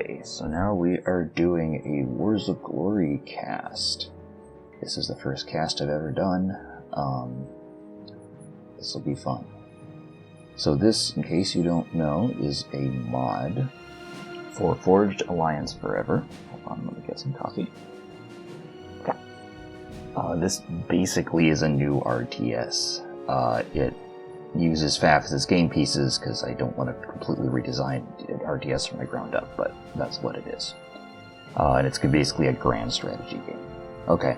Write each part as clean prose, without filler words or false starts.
Okay, so now we are doing a Wars of Glory cast. This is the first cast I've ever done. This will be fun. So this, in case you don't know, is a mod for Forged Alliance Forever. Hold on, let me get some coffee. This basically is a new RTS. It uses FAF as its game pieces because I don't want to completely redesign RTS from the ground up, but that's what it is. And it's basically a grand strategy game. Okay.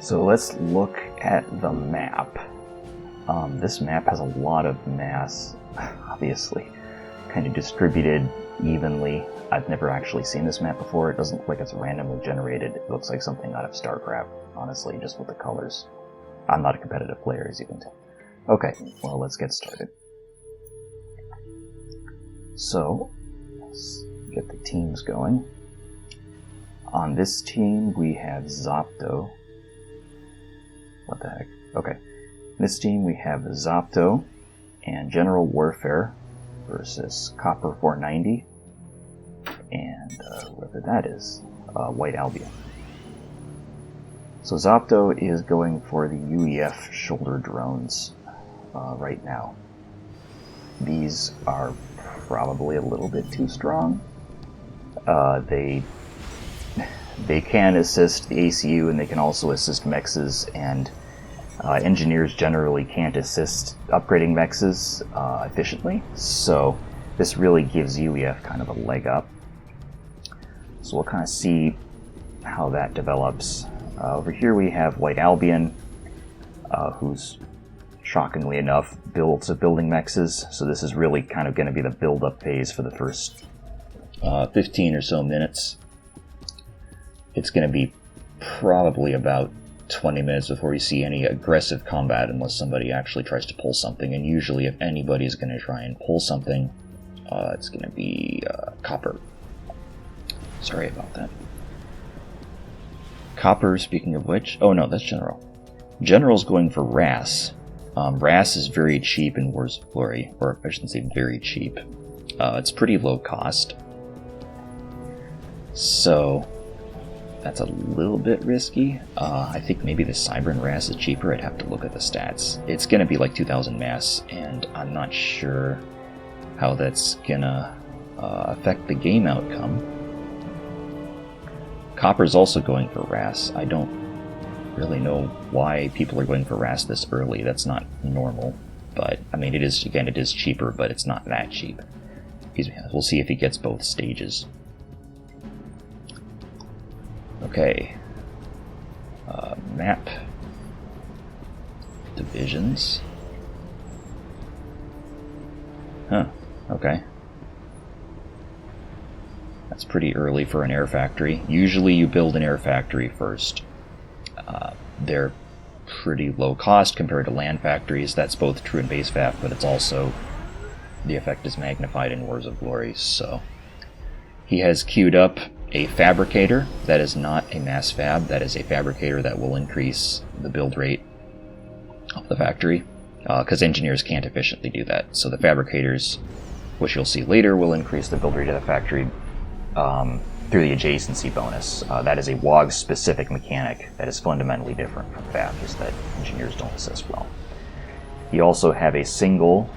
So let's look at the map. This map has a lot of mass, obviously, kind of distributed evenly. I've never actually seen this map before. It doesn't look like it's randomly generated. It looks like something out of StarCraft, honestly, just with the colors. I'm not a competitive player, as you can tell. Okay, well, let's get started. So, let's get the teams going. On this team, we have Zopto. What the heck? Okay. This team, we have Zopto and General Warfare versus Copper 490 and whoever that is, White Albion. So Zopto is going for the UEF shoulder drones right now. These are probably a little bit too strong. They can assist the ACU and they can also assist mexes, and engineers generally can't assist upgrading mexes efficiently, so this really gives UEF kind of a leg up. So we'll kind of see how that develops. Over here we have White Albion, who's shockingly enough building mexes, so this is really kind of going to be the build-up phase for the first 15 or so minutes. It's going to be probably about 20 minutes before you see any aggressive combat unless somebody actually tries to pull something, and usually if anybody's going to try and pull something, it's going to be Copper. Sorry about that. Copper, speaking of which... Oh no, that's General. General's going for Ras. Ras is very cheap in Wars of Glory, or I shouldn't say very cheap. It's pretty low cost. So, that's a little bit risky. I think maybe the Cybran Ras is cheaper. I'd have to look at the stats. It's going to be like 2,000 mass, and I'm not sure how that's going to affect the game outcome. Copper's also going for Ras. I don't really know why people are going for Ras this early. That's not normal. But, I mean, it is cheaper, but it's not that cheap. We'll see if he gets both stages. Okay. Map. Divisions. Huh. Okay. That's pretty early for an air factory. Usually you build an air factory first. They're pretty low cost compared to land factories. That's both true in base FAF, but it's also... the effect is magnified in Wars of Glory, so... He has queued up a fabricator. That is not a mass fab. That is a fabricator that will increase the build rate of the factory, because engineers can't efficiently do that. So the fabricators, which you'll see later, will increase the build rate of the factory through the adjacency bonus. That is a WOG-specific mechanic that is fundamentally different from FAF, is that engineers don't assist well. You also have a single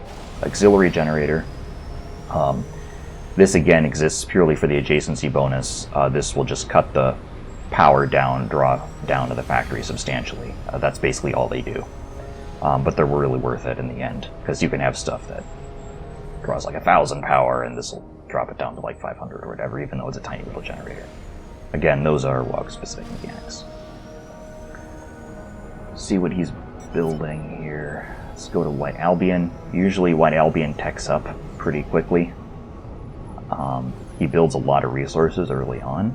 auxiliary generator. This again exists purely for the adjacency bonus. This will just cut the power down, draw down to the factory substantially. That's basically all they do. But they're really worth it in the end, because you can have stuff that draws like 1,000 power, and this will drop it down to like 500 or whatever, even though it's a tiny little generator. Again, those are WOG-specific mechanics. See what he's building here. Let's go to White Albion. Usually White Albion techs up pretty quickly. He builds a lot of resources early on.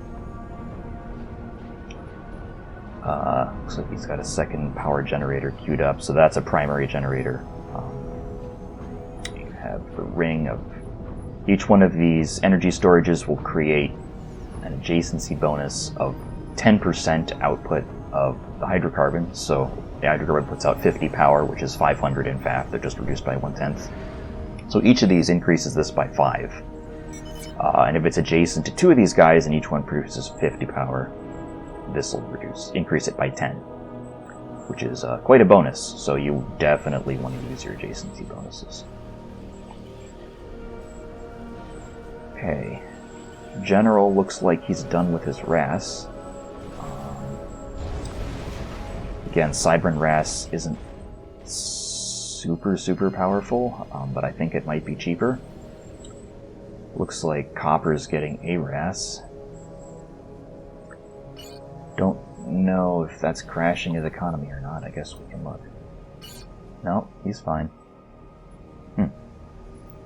Looks like he's got a second power generator queued up, so that's a primary generator. You have the ring of... Each one of these energy storages will create an adjacency bonus of 10% output of the hydrocarbon. So the hydrocarbon puts out 50 power, which is 500 in FAF. They're just reduced by 1/10. So each of these increases this by 5. And if it's adjacent to 2 of these guys and each one produces 50 power, this will increase it by 10, which is quite a bonus, so you definitely want to use your adjacency bonuses. Okay, General looks like he's done with his RAS. Again, Cybran RAS isn't super powerful, but I think it might be cheaper. Looks like Copper's getting a RAS. Don't know if that's crashing his economy or not. I guess we can look. No, he's fine.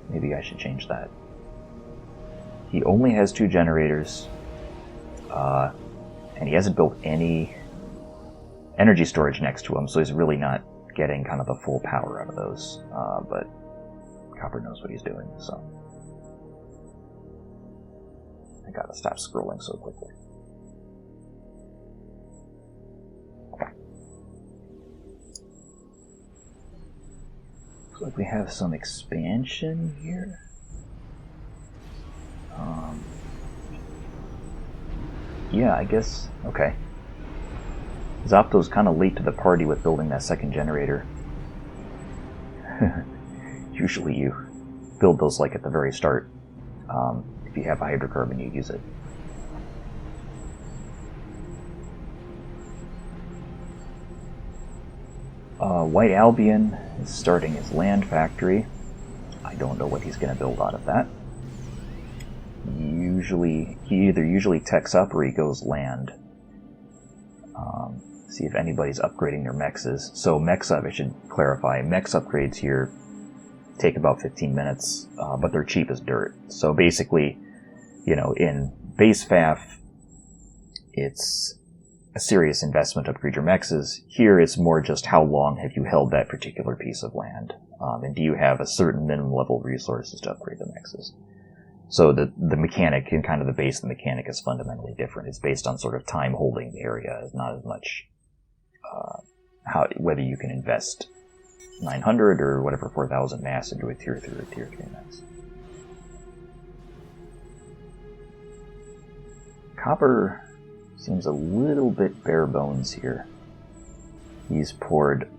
Maybe I should change that. He only has 2 generators, and he hasn't built any energy storage next to him, so he's really not getting kind of the full power out of those. But Copper knows what he's doing, so I gotta stop scrolling so quickly. Looks like we have some expansion here. Yeah, I guess. Okay. Zopto's kind of late to the party with building that second generator. Usually you build those like at the very start. If you have a hydrocarbon, you use it. White Albion is starting his land factory. I don't know what he's going to build out of that. He either usually techs up or he goes land. See if anybody's upgrading their mexes. So mechs up, I should clarify, mechs upgrades here take about 15 minutes, but they're cheap as dirt. So basically, in base FAF, it's a serious investment to upgrade your mexes. Here it's more just how long have you held that particular piece of land, and do you have a certain minimum level of resources to upgrade the mexes. So the mechanic and kind of the base of the mechanic is fundamentally different. It's based on sort of time holding the area, it's not as much whether you can invest 900 or whatever 4,000 mass into a tier 3 or tier 3 mass. Copper seems a little bit bare bones here. He's poured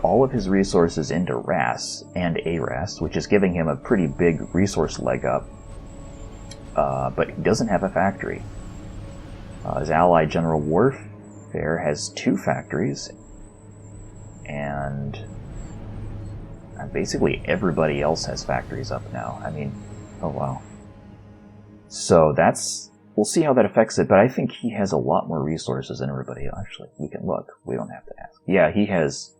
all of his resources into RAS and ARAS, which is giving him a pretty big resource leg up, but he doesn't have a factory. His ally General Warfare has 2 factories, and basically everybody else has factories up now. I mean, oh wow. So we'll see how that affects it, but I think he has a lot more resources than everybody else. Actually, we can look. We don't have to ask. Yeah, he has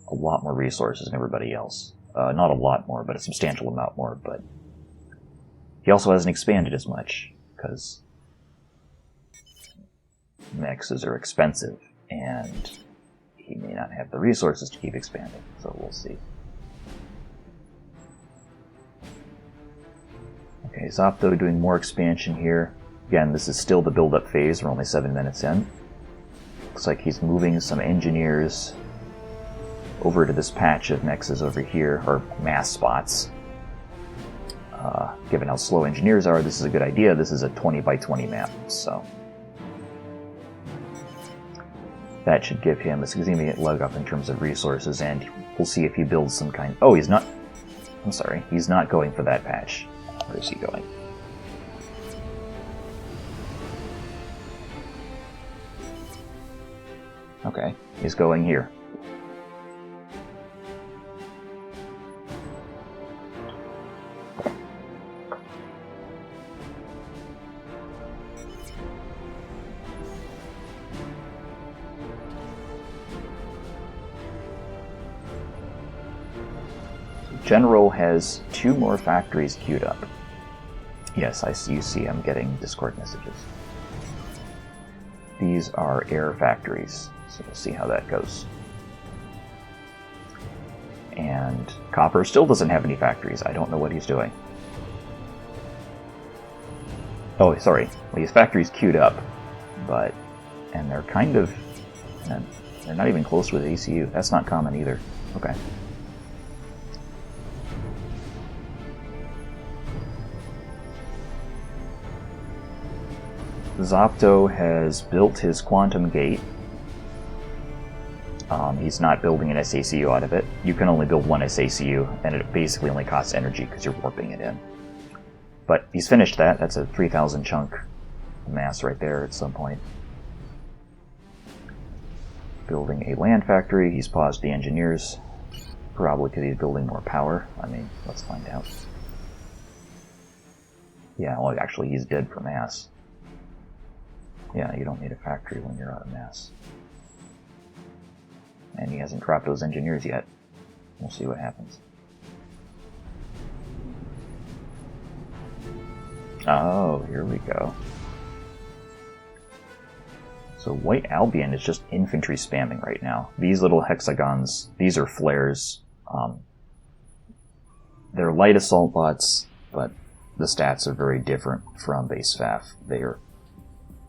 a lot more resources than everybody else. Not a lot more, but a substantial amount more, but he also hasn't expanded as much, because mexes are expensive, and he may not have the resources to keep expanding, so we'll see. Okay, Zopto doing more expansion here. Again, this is still the build-up phase, we're only 7 minutes in. Looks like he's moving some engineers over to this patch of mexes over here, or mass spots. Given how slow engineers are, this is a good idea. This is a 20 by 20 map, so that should give him a significant leg up in terms of resources, and we'll see if he builds some kind... Oh, he's not... I'm sorry, he's not going for that patch. Where is he going? Okay, he's going here. General has 2 more factories queued up. Yes, you see I'm getting Discord messages. These are air factories, so we'll see how that goes. And Copper still doesn't have any factories. I don't know what he's doing. Oh, sorry. Well, his factory's queued up, and they're kind of... They're not even close with ACU. That's not common either. Okay. Zopto has built his quantum gate. He's not building an SACU out of it. You can only build one SACU, and it basically only costs energy because you're warping it in. But he's finished that. That's a 3,000 chunk mass right there at some point. Building a land factory. He's paused the engineers. Probably because he's building more power. I mean, let's find out. Yeah, well, actually, he's dead for mass. Yeah, you don't need a factory when you're out of mass. And he hasn't dropped those engineers yet. We'll see what happens. Oh, here we go. So White Albion is just infantry spamming right now. These little hexagons, these are flares. They're light assault bots, but the stats are very different from base FAF. They are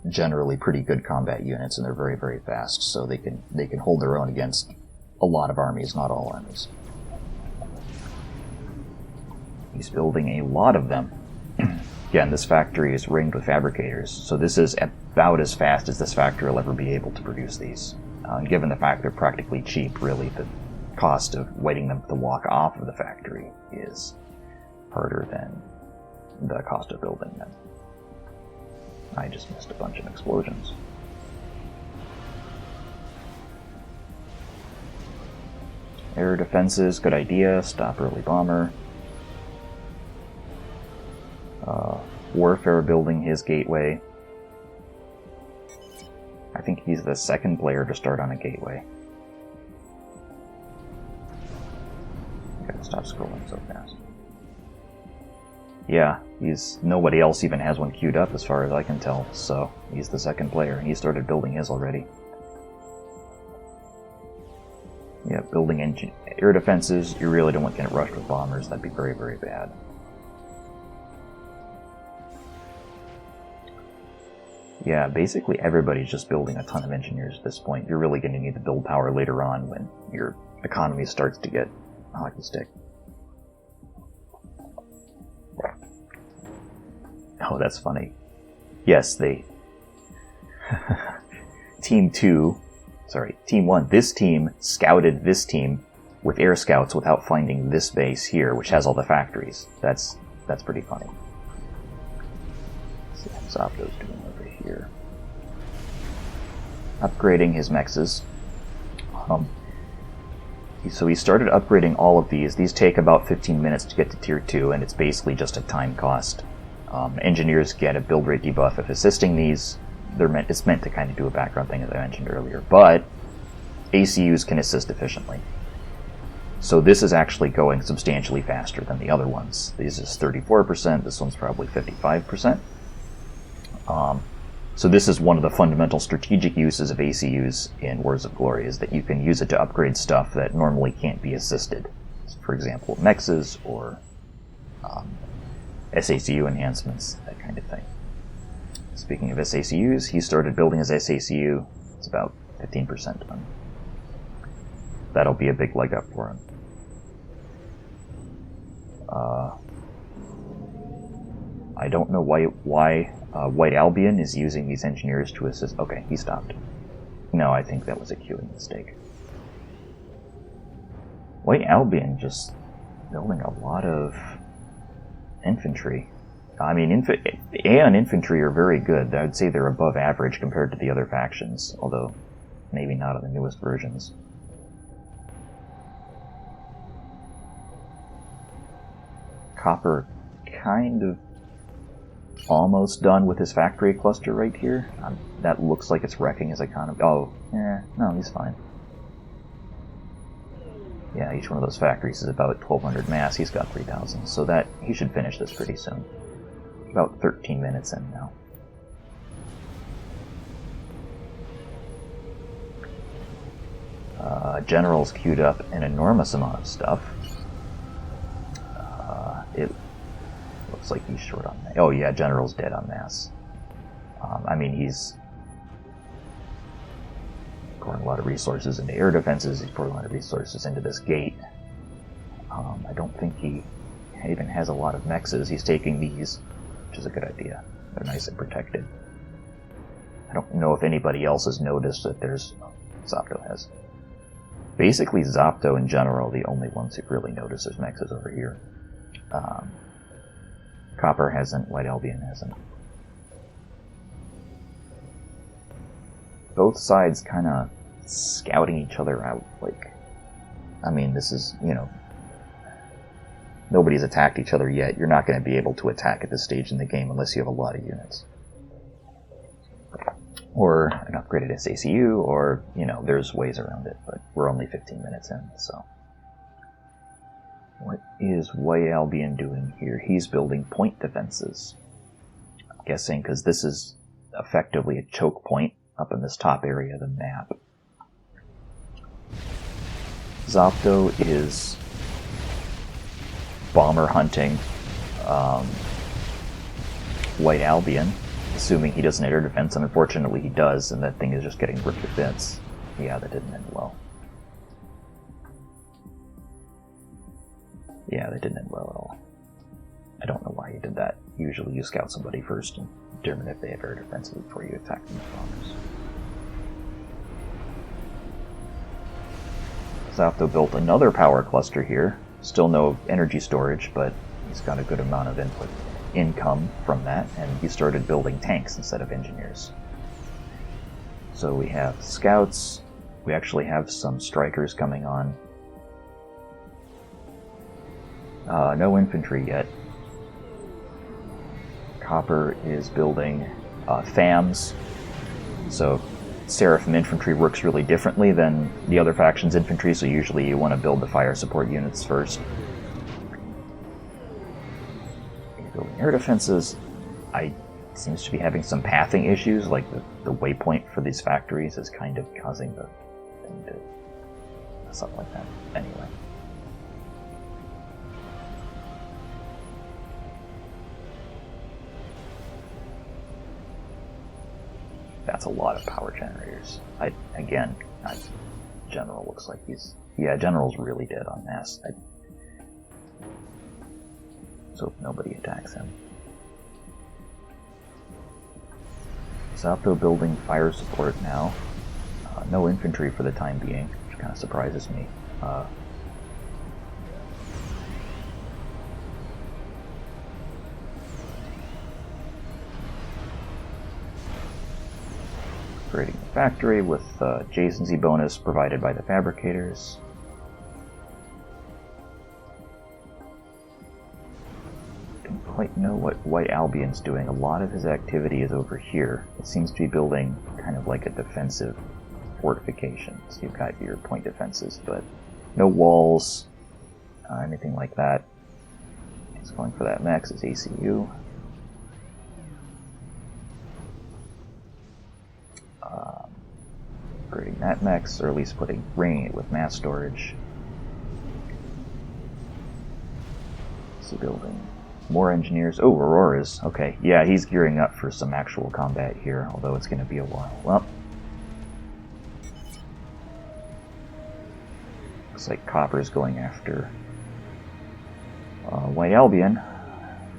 generally pretty good combat units, and they're very, very fast, so they can hold their own against a lot of armies, not all armies. He's building a lot of them. Again, this factory is ringed with fabricators, so this is about as fast as this factory will ever be able to produce these. Given the fact they're practically cheap, really, the cost of waiting them to walk off of the factory is harder than the cost of building them. I just missed a bunch of explosions. Air defenses, good idea. Stop early bomber. Warfare building his gateway. I think he's the second player to start on a gateway. Gotta stop scrolling so fast. Yeah, nobody else even has one queued up as far as I can tell, so he's the second player, and he started building his already. Yeah, building air defenses, you really don't want to get rushed with bombers, that'd be very, very bad. Yeah, basically everybody's just building a ton of engineers at this point. You're really going to need the build power later on when your economy starts to get a hockey stick. Oh, that's funny. Yes, Team 1, this team scouted this team with air scouts without finding this base here, which has all the factories. That's pretty funny. Let's see what Zopto's doing over here. Upgrading his mexes. So he started upgrading all of these. These take about 15 minutes to get to Tier 2, and it's basically just a time cost. Engineers get a build rate debuff if assisting these. It's meant to kind of do a background thing, as I mentioned earlier, but ACUs can assist efficiently. So this is actually going substantially faster than the other ones. This is 34%, this one's probably 55%. So this is one of the fundamental strategic uses of ACUs in Wars of Glory, is that you can use it to upgrade stuff that normally can't be assisted. For example, mexes or SACU enhancements, that kind of thing. Speaking of SACUs, he started building his SACU. It's about 15% done. That'll be a big leg up for him. I don't know why White Albion is using these engineers to assist. Okay, he stopped. No, I think that was a queuing mistake. White Albion just building a lot of infantry. I mean, Aeon infantry are very good. I would say they're above average compared to the other factions, although maybe not on the newest versions. Copper kind of almost done with his factory cluster right here. That looks like it's wrecking his economy. Oh, no, he's fine. Yeah, each one of those factories is about 1,200 mass. He's got 3,000, so that he should finish this pretty soon. About 13 minutes in now. General's queued up an enormous amount of stuff. It looks like he's short on mass. Oh yeah, General's dead on mass. I mean, he's pouring a lot of resources into air defenses. He's pouring a lot of resources into this gate. I don't think he has a lot of mexes. He's taking these, which is a good idea. They're nice and protected. don't know if anybody else has noticed that there's... Zopto has. Basically, Zopto in general, the only ones who really notice there's mexes over here. Copper hasn't, White Albion hasn't. Both sides kind of scouting each other out. Like, I mean, this is, you know, nobody's attacked each other yet. You're not going to be able to attack at this stage in the game unless you have a lot of units. Or an upgraded SACU, or, you know, there's ways around it, but we're only 15 minutes in, so. What is White Albion doing here? He's building point defenses. I'm guessing because this is effectively a choke point up in this top area of the map. Zopto is bomber hunting White Albion, assuming he doesn't enter defense, and unfortunately he does, and that thing is just getting ripped to bits. Yeah, that didn't end well. Yeah, that didn't end well at all. I don't know why he did that. Usually you scout somebody first and determine if they have air defenses before you attack them with bombers. Zopto built another power cluster here. Still no energy storage, but he's got a good amount of income from that, and he started building tanks instead of engineers. So we have scouts. We actually have some strikers coming on. No infantry yet. Copper is building FAMs. So Seraphim infantry works really differently than the other faction's infantry, so usually you want to build the fire support units first. You're building air defenses. Seems to be having some pathing issues, like the waypoint for these factories is kind of causing the thing to mess up like that. Anyway. That's a lot of power generators. General looks like he's... Yeah, General's really dead on mass. So nobody attacks him. Zopto building fire support now. No infantry for the time being, which kind of surprises me. Upgrading the factory with adjacency bonus provided by the fabricators. Don't quite know what White Albion's doing. A lot of his activity is over here. It seems to be building kind of like a defensive fortification. So you've got your point defenses, but no walls, anything like that. He's going for that max as ACU. Upgrading that max, or at least bringing it with mass storage. So building more engineers. Oh, Auroras. Okay, yeah, he's gearing up for some actual combat here, although it's going to be a while. Well, looks like Copper's going after White Albion.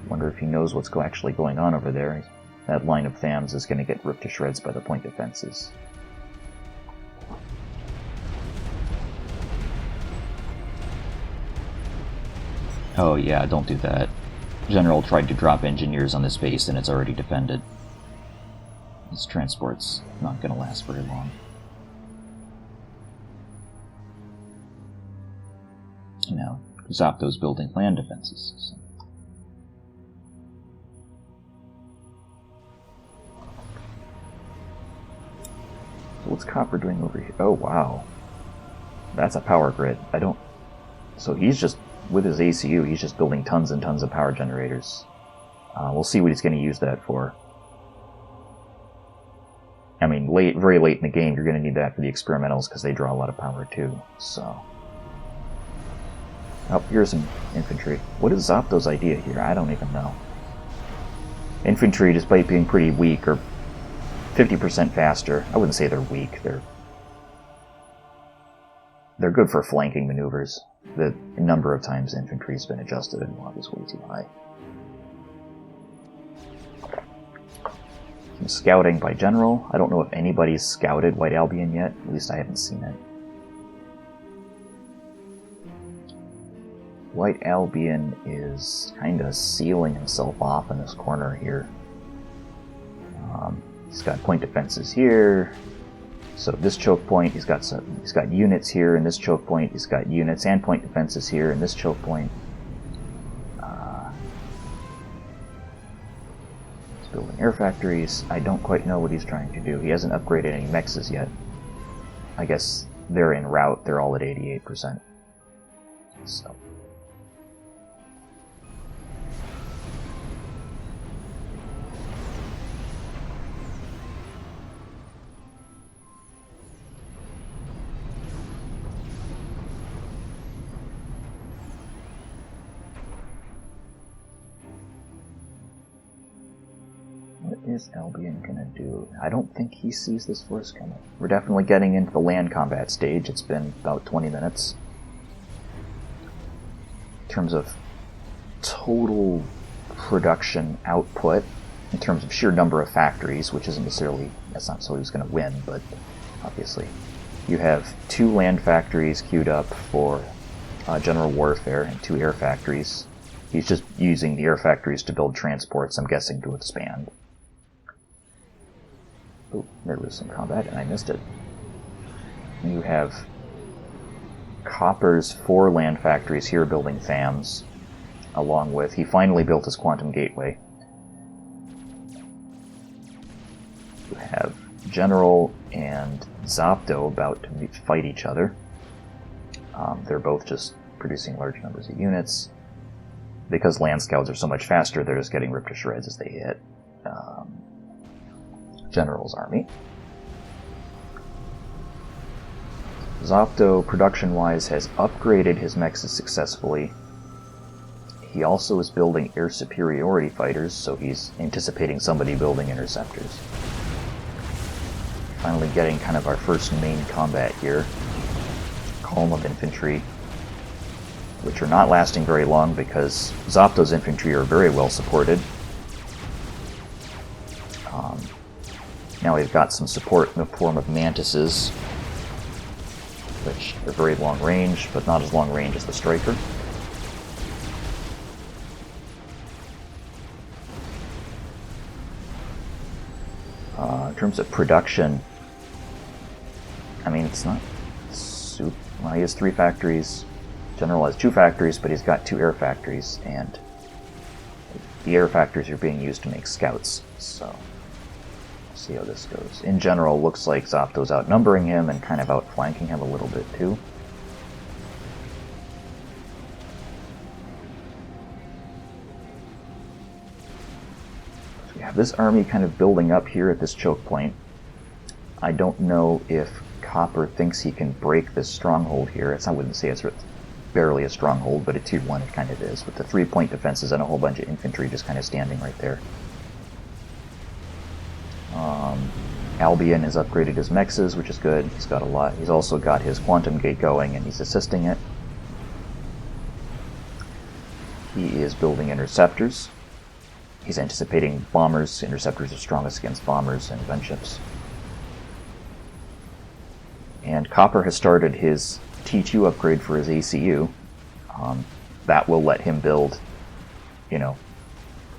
Wonder if he knows what's actually going on over there. That line of FAMs is going to get ripped to shreds by the point defenses. Oh yeah, don't do that. General tried to drop engineers on this base and it's already defended. This transport's not going to last very long. Now, Zopto's building land defenses. So. What's Copper doing over here? Oh, wow. That's a power grid. So he's just, with his ACU, he's just building tons and tons of power generators. We'll see what he's going to use that for. I mean, very late in the game, you're going to need that for the experimentals because they draw a lot of power too. So. Oh, here's some infantry. What is Zopto's idea here? I don't even know. Infantry, despite being pretty weak, are 50% faster. I wouldn't say they're weak. They're good for flanking maneuvers. The number of times infantry's been adjusted and WAP is way too high. Some scouting by General. I don't know if anybody's scouted White Albion yet. At least I haven't seen it. White Albion is kind of sealing himself off in this corner here. He's got point defenses here. So this choke point, he's got units here. In this choke point, he's got units and point defenses here. In this choke point, he's building air factories. I don't quite know what he's trying to do. He hasn't upgraded any mexes yet. I guess they're en route. They're all at 88%. So. What is Albion gonna do? I don't think he sees this force coming. We're definitely getting into the land combat stage. It's been about 20 minutes. In terms of total production output, in terms of sheer number of factories, which isn't necessarily, that's not necessarily who's gonna win, but obviously. You have 2 land factories queued up for general warfare and 2 air factories. He's just using the air factories to build transports, I'm guessing, to expand. Oh, there was some combat, and I missed it. You have Copper's 4 land factories here building FAMs, along with, he finally built his Quantum Gateway. You have General and Zopto about to fight each other. They're both just producing large numbers of units. Because land scouts are so much faster, they're just getting ripped to shreds as they hit General's army. Zopto, production-wise, has upgraded his mexes successfully. He also is building air superiority fighters, so he's anticipating somebody building interceptors. Finally getting kind of our first main combat here. Column of infantry, which are not lasting very long because Zopto's infantry are very well supported. Now we've got some support in the form of mantises, which are very long range, but not as long range as the Striker. In terms of production, I mean, it's not super. Well, he has 3 factories. General has 2 factories, but he's got 2 air factories, and the air factories are being used to make scouts, so we'll see how this goes. In general, looks like Zopto's outnumbering him and kind of outflanking him a little bit too. So we have this army kind of building up here at this choke point. I don't know if Copper thinks he can break this stronghold here. I wouldn't say it's barely a stronghold, but at tier 1 it kind of is, with the 3-point defenses and a whole bunch of infantry just kind of standing right there. Albion has upgraded his mexes, which is good. He's got a lot. He's also got his Quantum Gate going, and he's assisting it. He is building interceptors. He's anticipating bombers. Interceptors are strongest against bombers and gunships. And Copper has started his T2 upgrade for his ACU. That will let him build,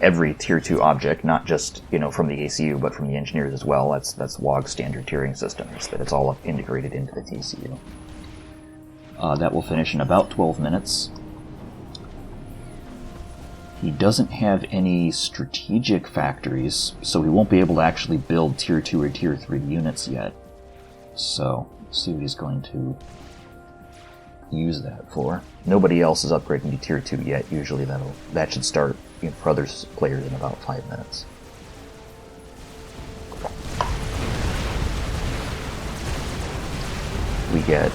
every tier 2 object, not just, from the ACU, but from the engineers as well. That's WOG's standard tiering system, is that it's all integrated into the TCU. That will finish in about 12 minutes. He doesn't have any strategic factories, so he won't be able to actually build tier 2 or tier 3 units yet. So, let's see what he's going to use that for. Nobody else is upgrading to tier 2 yet. Usually that should start for other players in about 5 minutes. We get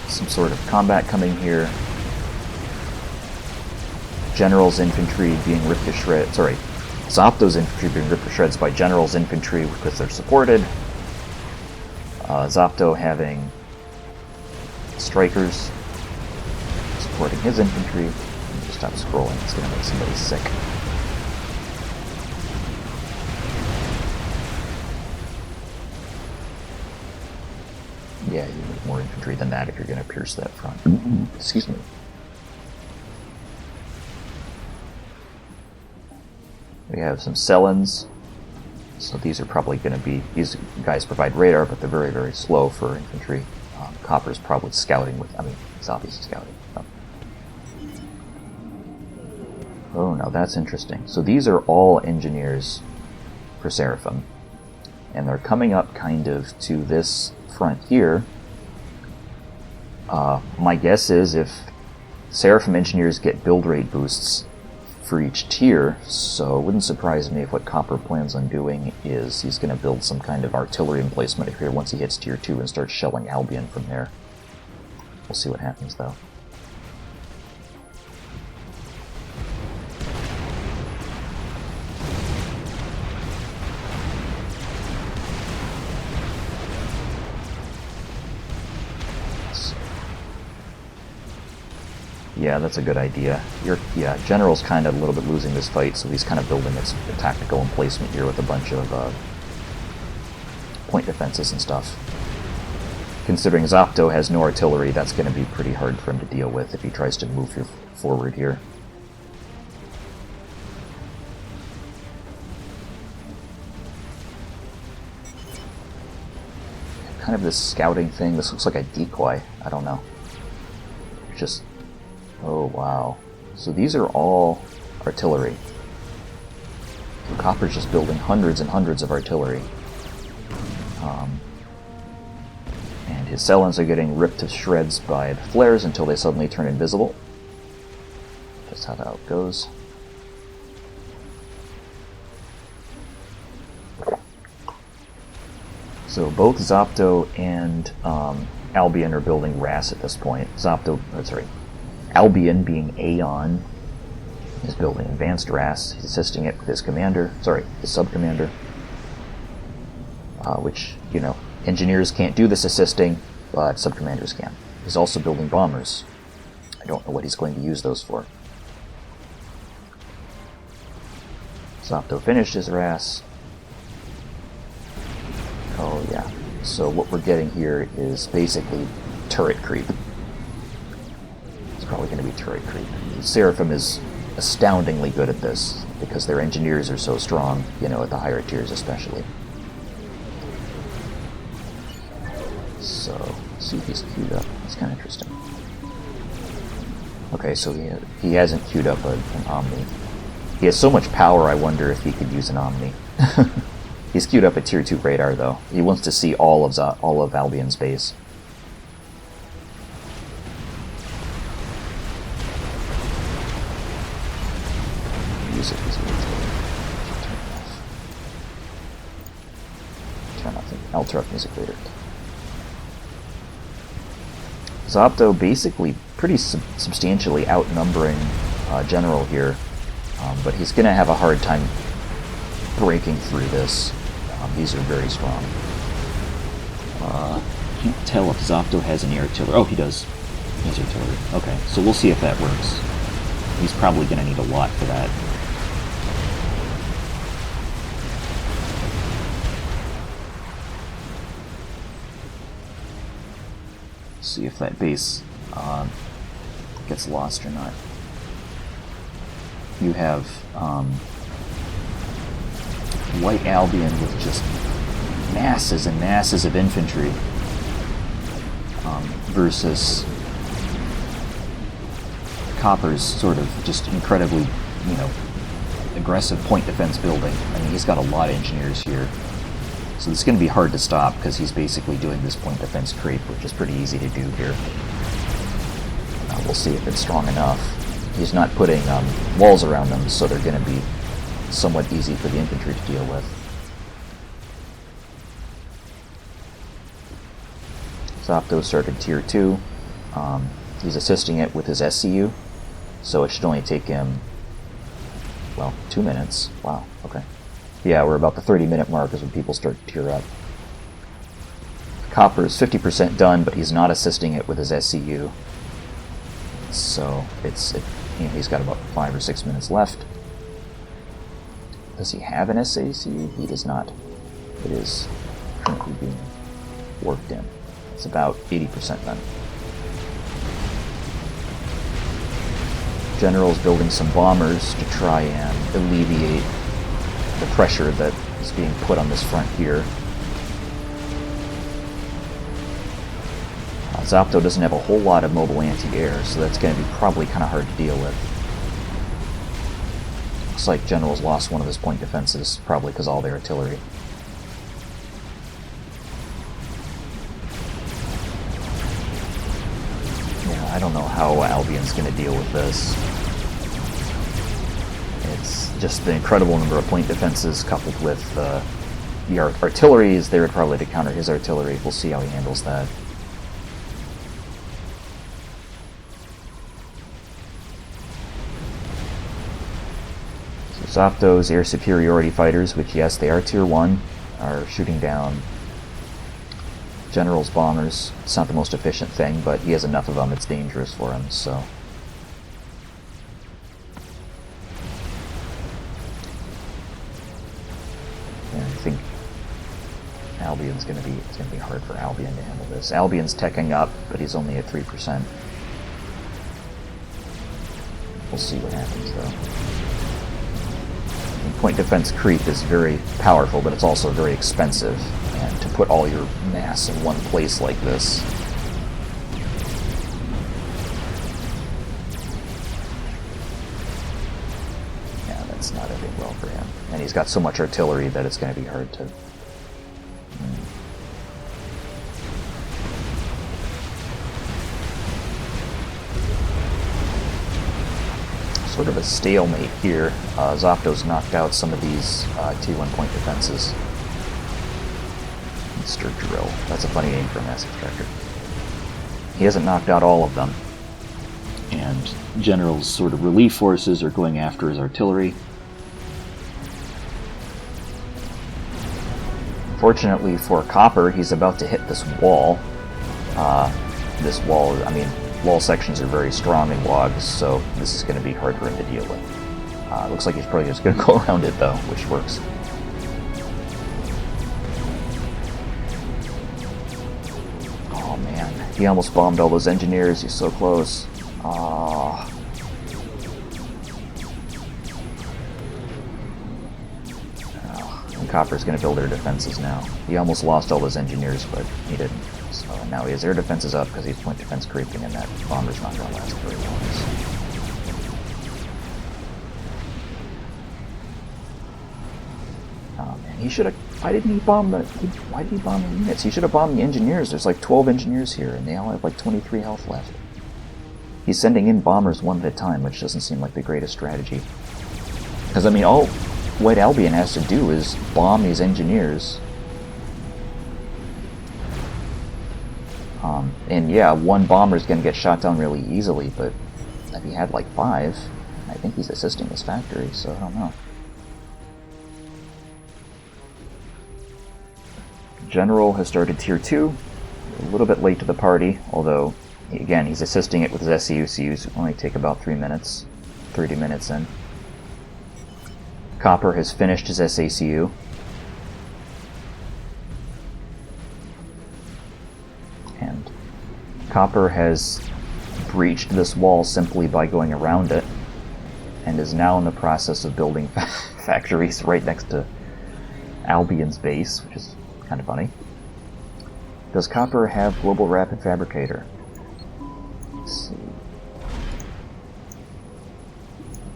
some sort of combat coming here. General's infantry being ripped to shreds. Sorry, Zopto's infantry being ripped to shreds by General's infantry because they're supported. Zopto having Strikers supporting his infantry. Stop scrolling, it's going to make somebody sick. Yeah, you need more infantry than that if you're going to pierce that front. Excuse me. We have some Sellens. So these are probably going to be... These guys provide radar, but they're very, very slow for infantry. Copper's probably scouting with... I mean, it's obviously scouting. Oh, now that's interesting. So these are all engineers for Seraphim. And they're coming up kind of to this front here. My guess is if Seraphim engineers get build rate boosts for each tier, so it wouldn't surprise me if what Copper plans on doing is he's going to build some kind of artillery emplacement here once he hits tier 2 and starts shelling Albion from there. We'll see what happens though. Yeah, that's a good idea. General's kind of a little bit losing this fight, so he's kind of building its tactical emplacement here with a bunch of point defenses and stuff. Considering Zopto has no artillery, that's going to be pretty hard for him to deal with if he tries to move forward here. Kind of this scouting thing, this looks like a decoy, I don't know. Just... Oh, wow. So these are all artillery. So Copper's just building hundreds and hundreds of artillery. And his Sellens are getting ripped to shreds by the flares until they suddenly turn invisible. That's how that goes. So both Zopto and Albion are building RAS at this point. Albion, being Aeon, is building advanced RAS. He's assisting it with his sub-commander. Which, you know, engineers can't do this assisting, but sub-commanders can. He's also building bombers. I don't know what he's going to use those for. Zopto finished his RAS. Oh yeah. So what we're getting here is basically turret creep. Probably going to be turret creep. Seraphim is astoundingly good at this because their engineers are so strong, you know, at the higher tiers especially. So, let's see if he's queued up. That's kind of interesting. Okay, so he hasn't queued up an Omni. He has so much power, I wonder if he could use an Omni. He's queued up a tier 2 radar, though. He wants to see all of Albion's base. I'll turn off music later. Zopto basically pretty substantially outnumbering General here, but he's going to have a hard time breaking through this. These are very strong. Can't tell if Zopto has any artillery. Oh, he does. He has artillery. Okay, so we'll see if that works. He's probably going to need a lot for that. See if that base gets lost or not. You have White Albion with just masses and masses of infantry versus Copper's sort of just incredibly, you know, aggressive point defense building. I mean, he's got a lot of engineers here. So it's going to be hard to stop because he's basically doing this point defense creep, which is pretty easy to do here. We'll see if it's strong enough. He's not putting walls around them, so they're going to be somewhat easy for the infantry to deal with. Zopto started tier 2. He's assisting it with his SCU, so it should only take him, well, 2 minutes. Wow, okay. Yeah, we're about the 30-minute mark is when people start to tear up. Copper is 50% done, but he's not assisting it with his SCU. So you know, he's got about 5 or 6 minutes left. Does he have an SCU? He does not. It is currently being worked in. It's about 80% done. General's building some bombers to try and alleviate the pressure that is being put on this front here. Zopto doesn't have a whole lot of mobile anti-air, so that's going to be probably kind of hard to deal with. Looks like General's lost one of his point defenses, probably because all their artillery. Yeah, I don't know how Albion's going to deal with this. It's just the incredible number of point defenses coupled with the artillery is there probably to counter his artillery. We'll see how he handles that. Zopto's air superiority fighters, which yes, they are tier 1, are shooting down General's bombers. It's not the most efficient thing, but he has enough of them it's dangerous for him, so. Yeah, I think Albion's it's gonna be hard for Albion to handle this. Albion's teching up, but he's only at 3%. We'll see what happens though. Point defense creep is very powerful, but it's also very expensive. And to put all your mass in one place like this. Yeah, that's not ending well for him. And he's got so much artillery that it's going to be hard to... Sort of a stalemate here. Zopto's knocked out some of these T1 point defenses. Mr. Drill. That's a funny name for a massive tractor. He hasn't knocked out all of them. And General's sort of relief forces are going after his artillery. Fortunately for Copper, he's about to hit this wall. Wall sections are very strong in logs, so this is going to be hard for him to deal with. Looks like he's probably just going to go around it, though, which works. Oh, man. He almost bombed all those engineers. He's so close. And Copper's going to build their defenses now. He almost lost all those engineers, but he didn't. So now his air defense is up because he's point defense creeping, and that bomber's not going to last very long. Oh man, he should have. Why didn't he bomb the? Why did he bomb the units? He should have bombed the engineers. There's like 12 engineers here, and they all have like 23 health left. He's sending in bombers one at a time, which doesn't seem like the greatest strategy. Because I mean, all White Albion has to do is bomb these engineers. And yeah, one bomber is going to get shot down really easily, but if he had like 5, I think he's assisting this factory, so I don't know. General has started tier 2, a little bit late to the party, although, again, he's assisting it with his SCUs, it only take about 3 minutes, 30 minutes in. Copper has finished his SACU. And Copper has breached this wall simply by going around it, and is now in the process of building factories right next to Albion's base, which is kind of funny. Does Copper have Global Rapid Fabricator? Let's see.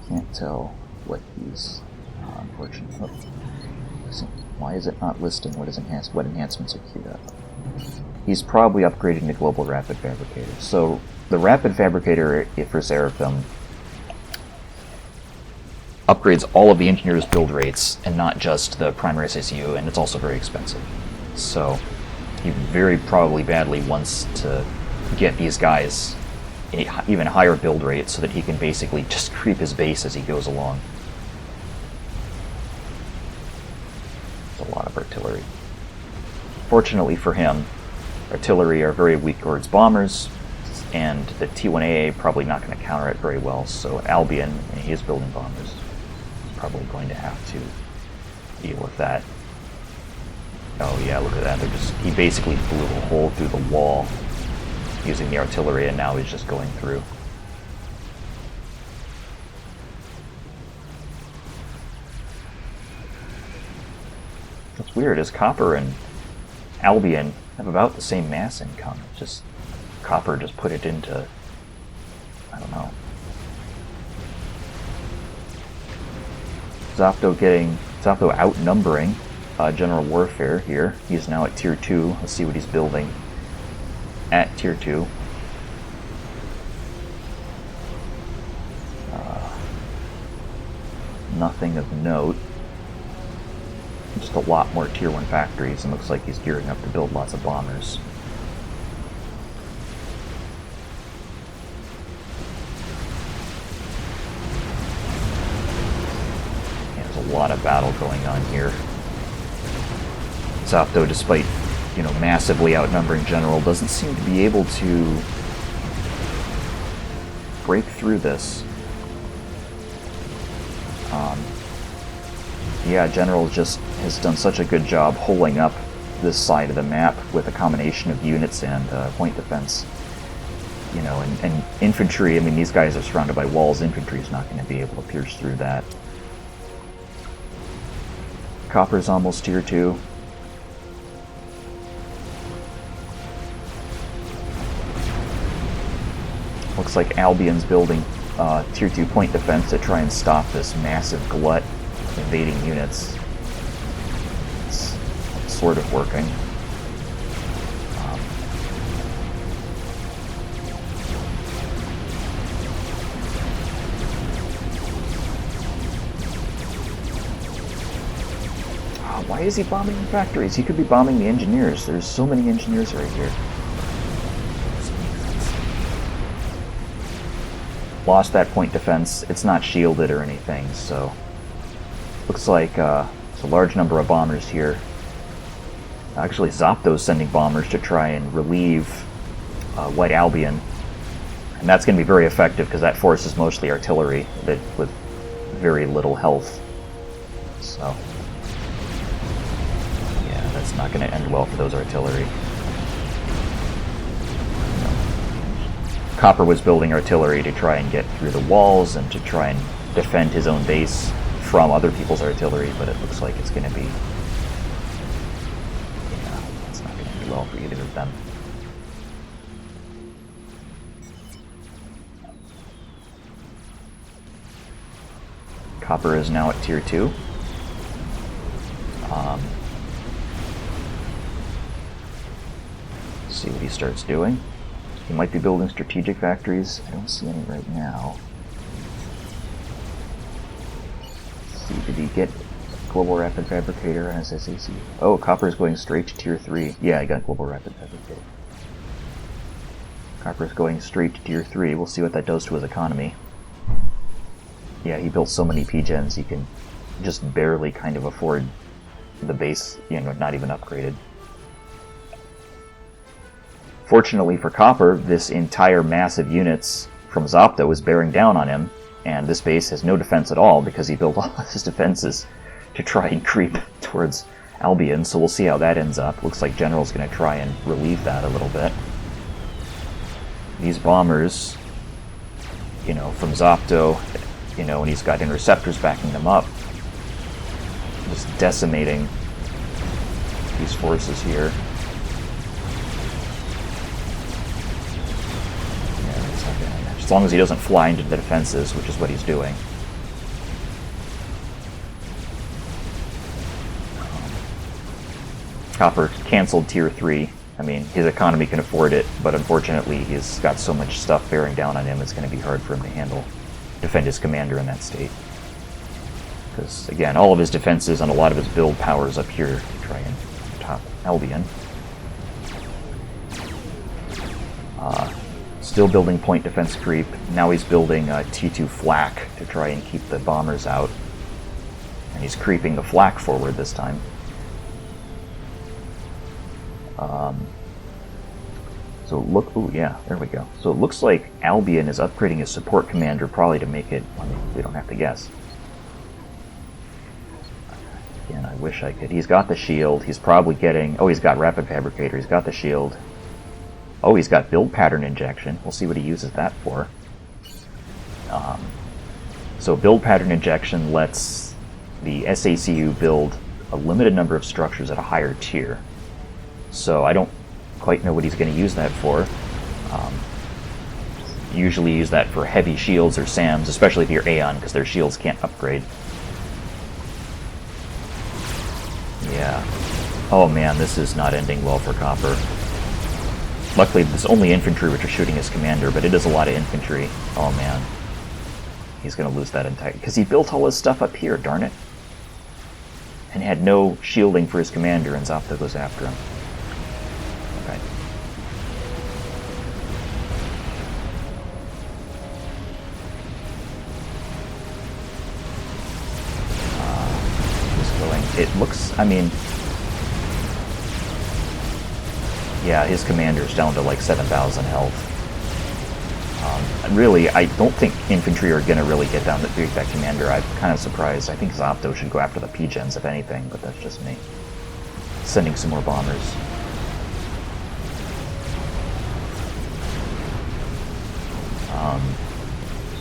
I can't tell what he's... unfortunately. Why is it not listing what enhancements are queued up? He's probably upgrading to Global Rapid Fabricator. So the Rapid Fabricator for Seraphim upgrades all of the engineers' build rates and not just the primary SACU, and it's also very expensive. So he very probably badly wants to get these guys an even higher build rate so that he can basically just creep his base as he goes along. There's a lot of artillery. Fortunately for him, artillery are very weak towards bombers, and the T1AA probably not going to counter it very well, so Albion, and he is building bombers, is probably going to have to deal with that. Oh yeah, look at that. He basically blew a hole through the wall using the artillery, and now he's just going through. What's weird is Copper and Albion have about the same mass income. Just Copper just put it into, I don't know. Zopto outnumbering General Warfare here. He's now at tier 2. Let's see what he's building at tier 2. Nothing of note. Just a lot more tier 1 factories, and looks like he's gearing up to build lots of bombers. Yeah, there's a lot of battle going on here. Zopto, despite, massively outnumbering General, doesn't seem to be able to break through this. Yeah, General just has done such a good job holding up this side of the map with a combination of units and point defense. And infantry, I mean, these guys are surrounded by walls. Infantry is not going to be able to pierce through that. Copper's almost tier 2. Looks like Albion's building tier 2 point defense to try and stop this massive glut of invading units. It's sort of working. Why is he bombing the factories? He could be bombing the engineers. There's so many engineers right here. Lost that point defense. It's not shielded or anything, so looks like it's a large number of bombers here. Actually, Zopto's sending bombers to try and relieve White Albion, and that's going to be very effective because that forces mostly artillery with very little health. So yeah, that's not going to end well for those artillery. Copper was building artillery to try and get through the walls and to try and defend his own base from other people's artillery, but it looks like it's going to be... yeah, it's not going to be well for either of them. Copper is now at tier 2. Let's see what he starts doing. He might be building strategic factories. I don't see any right now. Let's see, did he get Global Rapid Fabricator and SSAC? Oh, Copper's going straight to tier 3. Yeah, I got Global Rapid Fabricator. Copper's going straight to tier 3. We'll see what that does to his economy. Yeah, he built so many P-gens he can just barely kind of afford the base, not even upgraded. Fortunately for Copper, this entire mass of units from Zopto is bearing down on him, and this base has no defense at all because he built all his defenses to try and creep towards Albion, so we'll see how that ends up. Looks like General's going to try and relieve that a little bit. These bombers, from Zopto, and he's got interceptors backing them up, just decimating these forces here. As long as he doesn't fly into the defenses, which is what he's doing. Copper canceled tier 3. I mean, his economy can afford it, but unfortunately he's got so much stuff bearing down on him, it's going to be hard for him to defend his commander in that state. Because, again, all of his defenses and a lot of his build powers up here to try and top Albion. Still building point defense creep. Now he's building T2 flak to try and keep the bombers out. And he's creeping the flak forward this time. Ooh, yeah, there we go. So it looks like Albion is upgrading his support commander probably to make it, we don't have to guess. Again, I wish I could. He's got the shield. He's probably getting... Oh, he's got Rapid Fabricator. He's got the shield. Oh, he's got Build Pattern Injection. We'll see what he uses that for. So Build Pattern Injection lets the SACU build a limited number of structures at a higher tier. So I don't quite know what he's going to use that for. Usually use that for heavy shields or SAMs, especially if you're Aeon, because their shields can't upgrade. Yeah. Oh man, this is not ending well for Copper. Luckily, it's only infantry which are shooting his commander, but it is a lot of infantry. Oh man. He's going to lose that entire... Because he built all his stuff up here, darn it. And had no shielding for his commander, and Zapdos goes after him. Okay. Just going... It looks... I mean... Yeah, his commander's down to like 7,000 health. Really, I don't think infantry are going to really get down to beat that commander. I'm kind of surprised. I think Zapdos should go after the P-Gens, if anything, but that's just me. Sending some more bombers.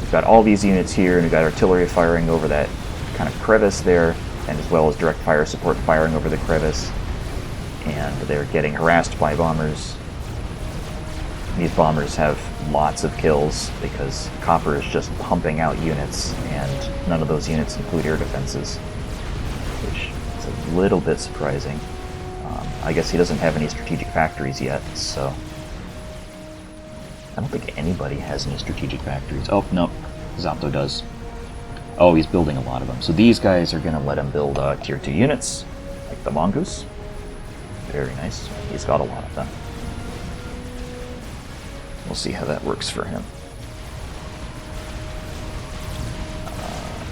We've got all these units here, and we've got artillery firing over that kind of crevice there, and as well as direct fire support firing over the crevice. And they're getting harassed by bombers. These bombers have lots of kills because Copper is just pumping out units, and none of those units include air defenses, which is a little bit surprising. I guess he doesn't have any strategic factories yet, so... I don't think anybody has any strategic factories. Oh, no, Zapdos does. Oh, he's building a lot of them. So these guys are going to let him build tier 2 units, like the Mongoose. Very nice. He's got a lot of them. We'll see how that works for him.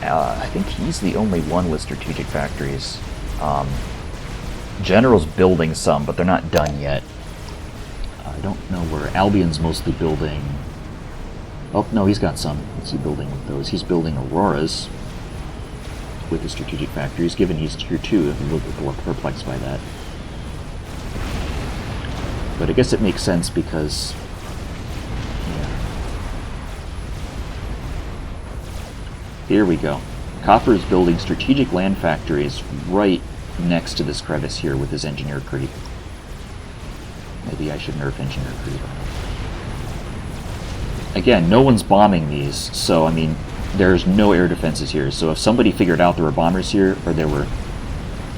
I think he's the only one with strategic factories. General's building some, but they're not done yet. I don't know where Albion's mostly building. Oh, no, he's got some. What's he building with those? He's building Auroras with the strategic factories, given he's tier 2. I'm a little bit more perplexed by that. But I guess it makes sense because... Here we go. Copper is building strategic land factories right next to this crevice here with his engineer creep. Maybe I should nerf engineer creep. Again, no one's bombing these, so I mean, there's no air defenses here. So if somebody figured out there were bombers here, or there were,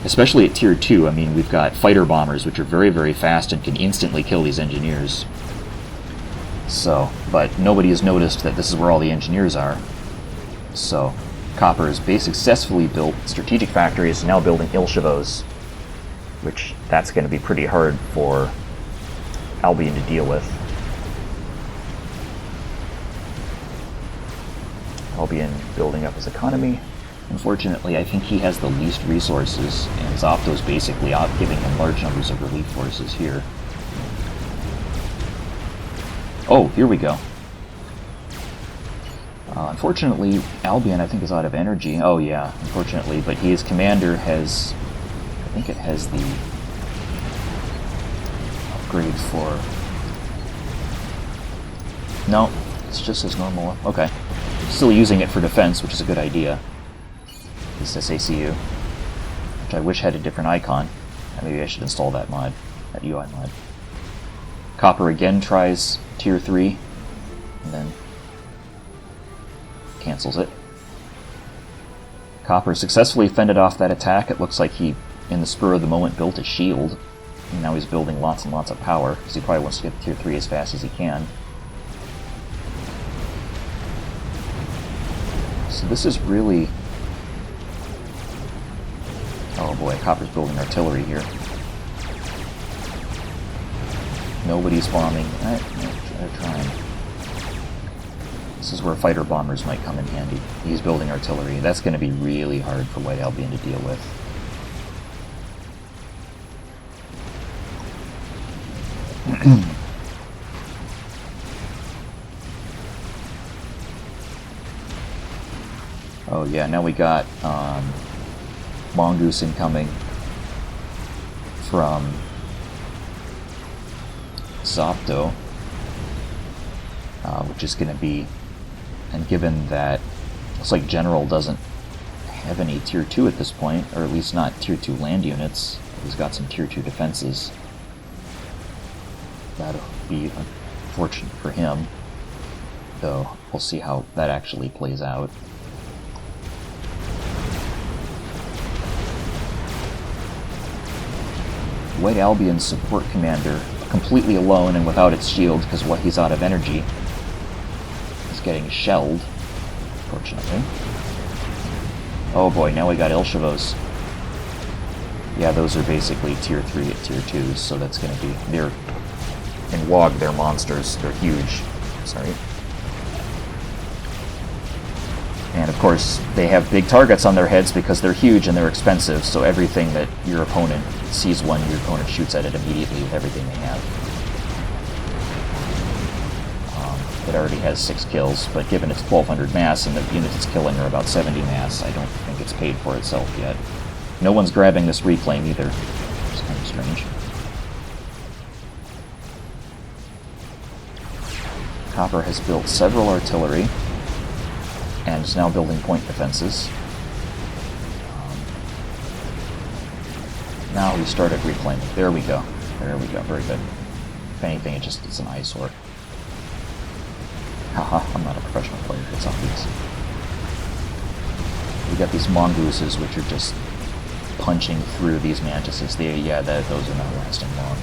especially at tier 2, I mean, we've got fighter bombers which are very, very fast and can instantly kill these engineers. So, but nobody has noticed that this is where all the engineers are. So, Copper has basically successfully built strategic factories, now building Ilshavos, which that's going to be pretty hard for Albion to deal with. Albion building up his economy. Unfortunately, I think he has the least resources, and Zapdos basically giving him large numbers of relief forces here. Oh, here we go. Unfortunately, Albion, I think, is out of energy. Oh, yeah, unfortunately, but his commander has... I think it has the upgrade for... No, it's just as normal. Okay. Still using it for defense, which is a good idea. This SACU, which I wish had a different icon. Maybe I should install that mod, that UI mod. Copper again tries tier 3, and then cancels it. Copper successfully fended off that attack. It looks like he, in the spur of the moment, built a shield. And now he's building lots and lots of power, because he probably wants to get to tier 3 as fast as he can. So this is really... Oh boy, Copper's building artillery here. Nobody's bombing. They're trying. This is where fighter bombers might come in handy. He's building artillery. That's going to be really hard for White Albion to deal with. Oh yeah, now we got Mongoose incoming. from Zopto, which is going to be, and given that looks like General doesn't have any Tier 2 at this point, or at least not Tier 2 land units, he's got some Tier 2 defenses. That'll be unfortunate for him, though we'll see how that actually plays out. White Albion's support commander, completely alone and without its shield because he's out of energy, is getting shelled, fortunately. Oh boy, now we got Ilshavos. Yeah, those are basically Tier 3 at Tier 2s, so that's going to be... They're... In WoG, they're monsters. They're huge. Sorry. And of course, they have big targets on their heads because they're huge and they're expensive, so everything that your opponent sees one, your opponent shoots at it immediately with everything they have. It already has 6 kills, but given its 1200 mass and the units it's killing are about 70 mass, I don't think it's paid for itself yet. No one's grabbing this reclaim either, which is kind of strange. Copper has built several artillery, and is now building point defenses. Now we started reclaiming. There we go. There we go. Very good. If anything, it's an eyesore. Haha, I'm not a professional player. It's obvious. We got these mongooses, which are just punching through these mantises. Those are not lasting long.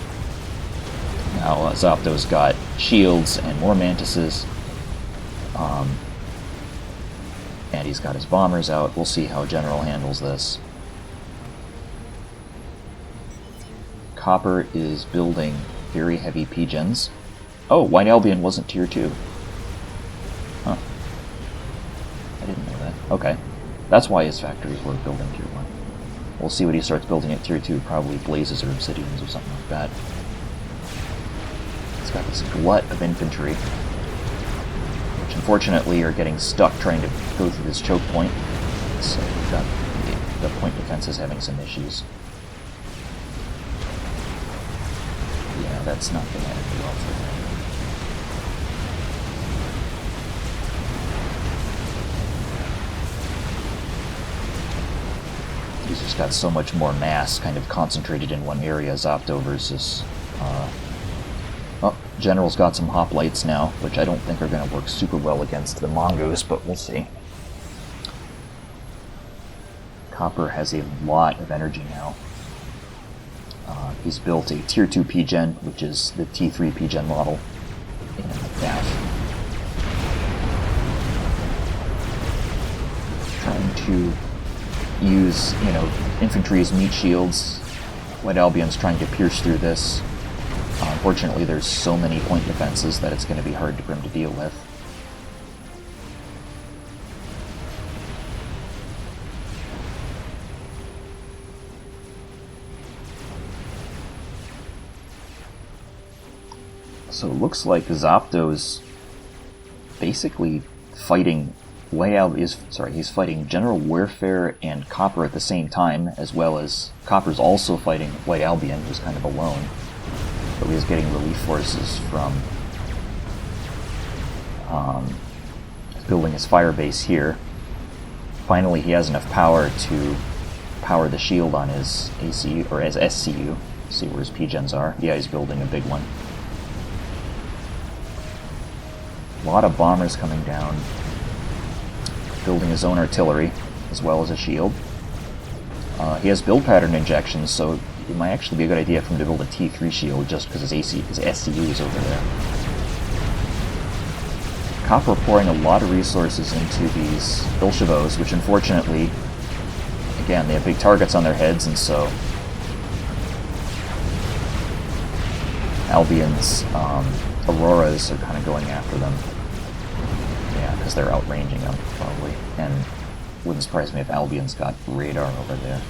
Now Zopto's got shields and more mantises. And he's got his bombers out. We'll see how General handles this. Copper is building very heavy P-gens. Oh, White Albion wasn't Tier 2. Huh. I didn't know that. Okay. That's why his factories were building Tier 1. We'll see what he starts building at Tier 2. Probably Blazes or Obsidians or something like that. He's got this glut of infantry, which unfortunately are getting stuck trying to go through this choke point. So we've got the point defenses having some issues. Yeah, that's not going to end well for them. He's just got so much more mass kind of concentrated in one area, Zopto versus... General's got some hoplites now, which I don't think are going to work super well against the mongoose, but we'll see. Copper has a lot of energy now. He's built a Tier 2 P-Gen, which is the T3 P-Gen model in DAF. Trying to use, infantry as meat shields. White Albion's trying to pierce through this. Unfortunately, there's so many point defenses that it's going to be hard for him to deal with. So it looks like Zopto's basically fighting he's fighting General Warfare and Copper at the same time, as well as Copper's also fighting White Albion, who's kind of alone. But he's getting relief forces from building his fire base here. Finally, he has enough power to power the shield on his ACU, or his SCU. See where his P-Gens are. Yeah, he's building a big one. A lot of bombers coming down. Building his own artillery, as well as a shield. He has build pattern injections, so it might actually be a good idea for him to build a T3 shield just because his SCU is over there. Copper pouring a lot of resources into these Ilshavos, which unfortunately, again, they have big targets on their heads, and so Albion's Auroras are kind of going after them. Yeah, because they're outranging them, probably. And wouldn't surprise me if Albion's got radar over there.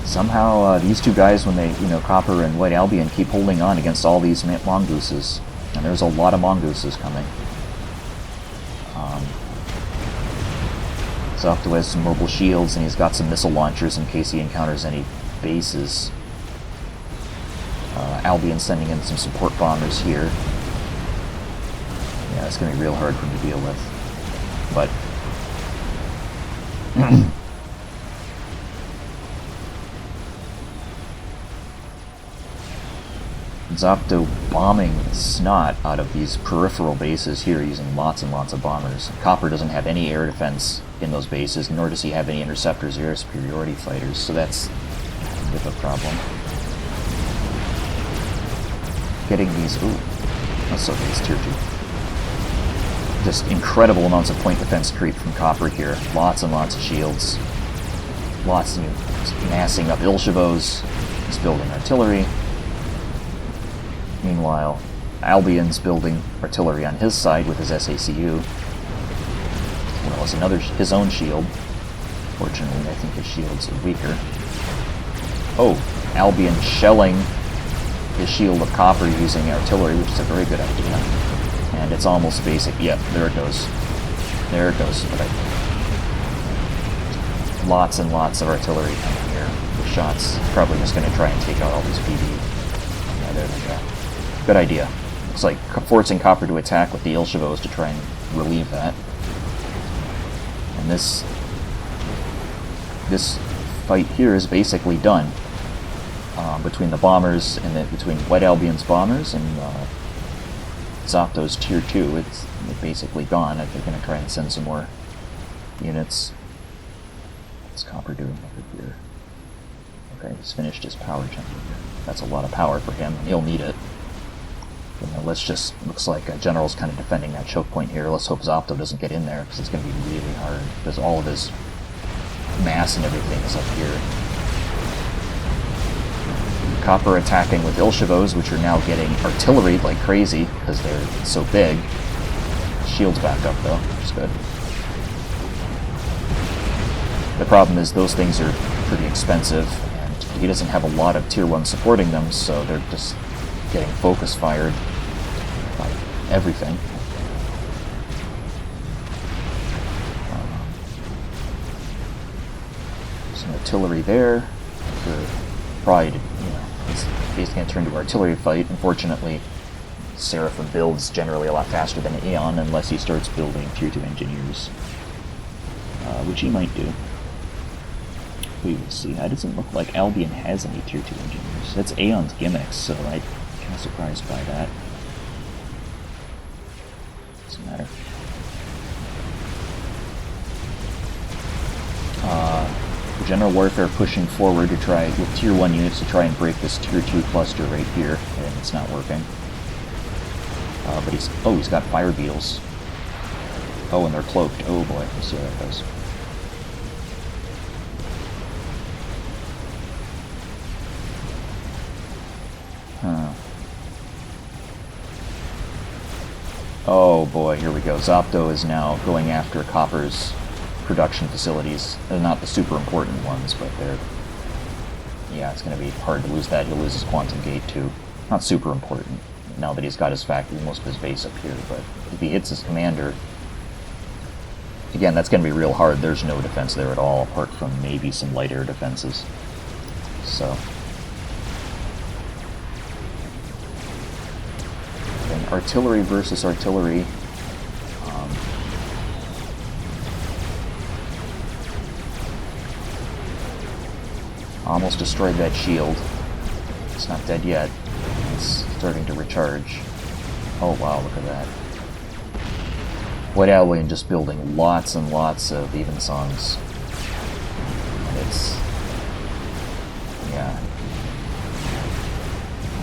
Somehow, these two guys, when they, Copper and White Albion, keep holding on against all these mongooses. And there's a lot of mongooses coming. Zapdo has some mobile shields, and he's got some missile launchers in case he encounters any bases. Albion sending in some support bombers here. Yeah, it's going to be real hard for him to deal with. But Zapdo bombing the snot out of these peripheral bases here using lots and lots of bombers. Copper doesn't have any air defense in those bases, nor does he have any interceptors or air superiority fighters, so that's a bit of a problem. Getting these... Ooh, that's so base tier 2. Just incredible amounts of point defense creep from Copper here. Lots and lots of shields. Lots of massing up Ilshavos. He's building artillery. Meanwhile, Albion's building artillery on his side with his SACU. As well as his own shield. Fortunately, I think his shield's weaker. Oh, Albion shelling his shield of Copper using artillery, which is a very good idea. And it's almost basic. Yep, there it goes. There it goes. But lots and lots of artillery coming here. The shots probably just going to try and take out all these PV. Yeah, there they go. Good idea. Looks like forcing Copper to attack with the Ilshavos to try and relieve that. And this fight here is basically done. Between the bombers and between White Albion's bombers and Zapdo's tier 2, it's basically gone. They're going to try and send some more units. What's Copper doing over here? Okay, he's finished his power generator. That's a lot of power for him. He'll need it. Looks like General's kind of defending that choke point here. Let's hope Zapdo doesn't get in there, because it's going to be really hard, because all of his mass and everything is up here. Copper attacking with Ilshavos, which are now getting artillery like crazy, because they're so big. Shield's back up, though, which is good. The problem is those things are pretty expensive, and he doesn't have a lot of tier 1 supporting them, so they're just getting focus fired by everything. Some artillery there. For Pride, it's basically going to turn to an artillery fight. Unfortunately, Seraphim builds generally a lot faster than Aeon unless he starts building tier 2 engineers, which he might do. We will see. That doesn't look like Albion has any tier 2 engineers. That's Aeon's gimmicks, so I'm kind of surprised by that. Doesn't matter. General Warfare pushing forward to try, with tier 1 units, to try and break this tier 2 cluster right here, and it's not working. But he's got fire beetles. Oh, and they're cloaked. Oh boy, let's see how that goes. Oh boy, here we go. Zapdo is now going after Copper's production facilities. They're not the super important ones, but they're... Yeah, it's going to be hard to lose that. He'll lose his Quantum Gate too. Not super important, now that he's got his factory, most of his base up here, but if he hits his commander... Again, that's going to be real hard. There's no defense there at all, apart from maybe some light air defenses. So... Artillery versus artillery. Almost destroyed that shield. It's not dead yet. It's starting to recharge. Oh wow, look at that. White Albion just building lots and lots of Evensongs. And it's... yeah.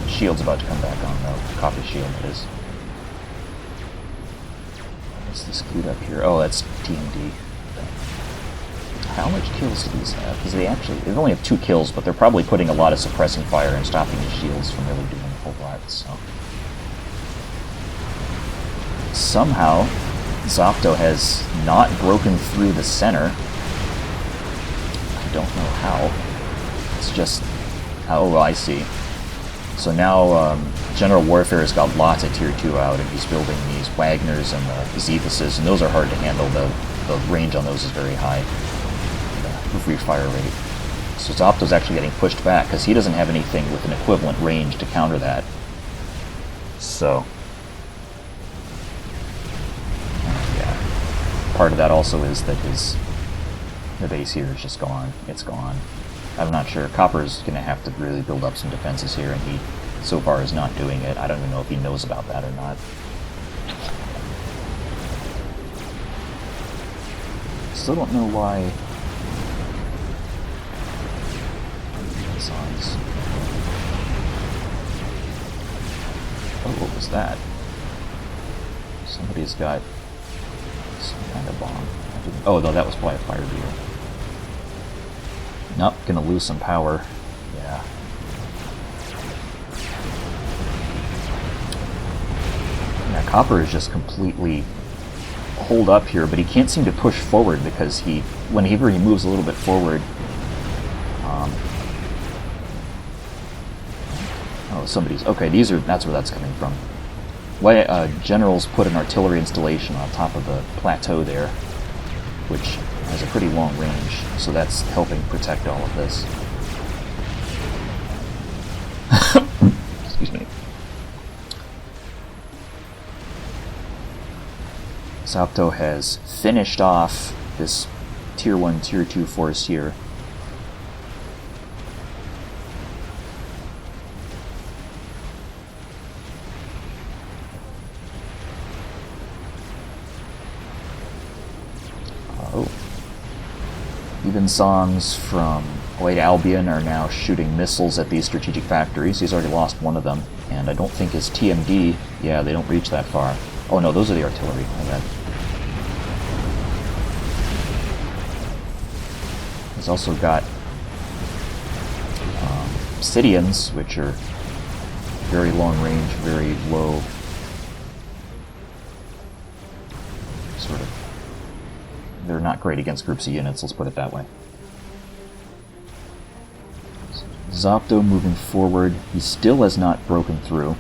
Shield's about to come back on, though. Copper shield, it is. What's this clued up here? Oh, that's TMD. How much kills do these have? Because they only have 2 kills, but they're probably putting a lot of suppressing fire and stopping the shields from really doing a whole lot, so... Somehow, Zapdo has not broken through the center. I don't know how. It's just... oh, well, I see. So now General Warfare has got lots of tier 2 out, and he's building these Wagners and the Xethuses, and those are hard to handle. The the range on those is very high. The free fire rate. So Zopto's actually getting pushed back because he doesn't have anything with an equivalent range to counter that. So, yeah. Part of that also is that the base here is just gone. It's gone. I'm not sure. Copper's going to have to really build up some defenses here, and he, so far, is not doing it. I don't even know if he knows about that or not. Still don't know why. Songs. Oh, what was that? Somebody's got some kind of bomb. Oh, no, that was probably a fire beater. Nope, gonna lose some power. Yeah. Now, Copper is just completely holed up here, but he can't seem to push forward because whenever he moves a little bit forward, oh, somebody's, okay, that's where that's coming from. Why generals put an artillery installation on top of the plateau there, which has a pretty long range, so that's helping protect all of this. Excuse me. Zopto has finished off this Tier 1, Tier 2 force here. Evensongs from White Albion are now shooting missiles at these strategic factories. He's already lost one of them, and I don't think his TMD, yeah, they don't reach that far. Oh no, those are the artillery, my bad. He's also got Obsidians, which are very long range, very low, sort of. They're not great against groups of units, let's put it that way. Zopto moving forward. He still has not broken through.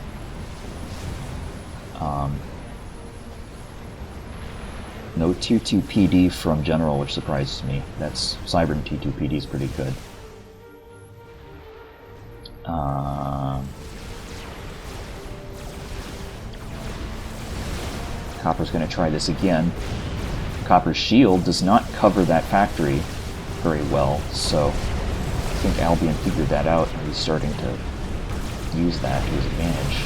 No Tier 2 PD from General, which surprises me. That's Cybern Tier 2 PD is pretty good. Copper's going to try this again. Copper's shield does not cover that factory very well, so I think Albion figured that out and he's starting to use that to his advantage.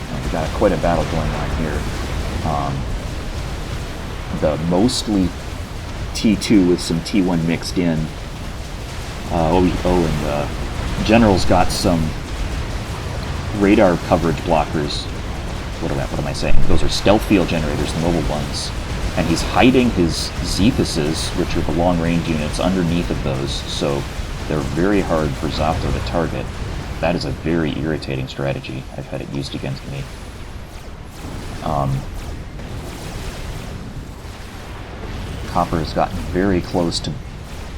And we've got quite a battle going on here. The mostly T2 with some T1 mixed in. And General's got some radar coverage blockers. What am I saying? Those are stealth field generators, the mobile ones. And he's hiding his Xethuses, which are the long-range units, underneath of those, so they're very hard for Zopto to target. That is a very irritating strategy. I've had it used against me. Copper's gotten very close to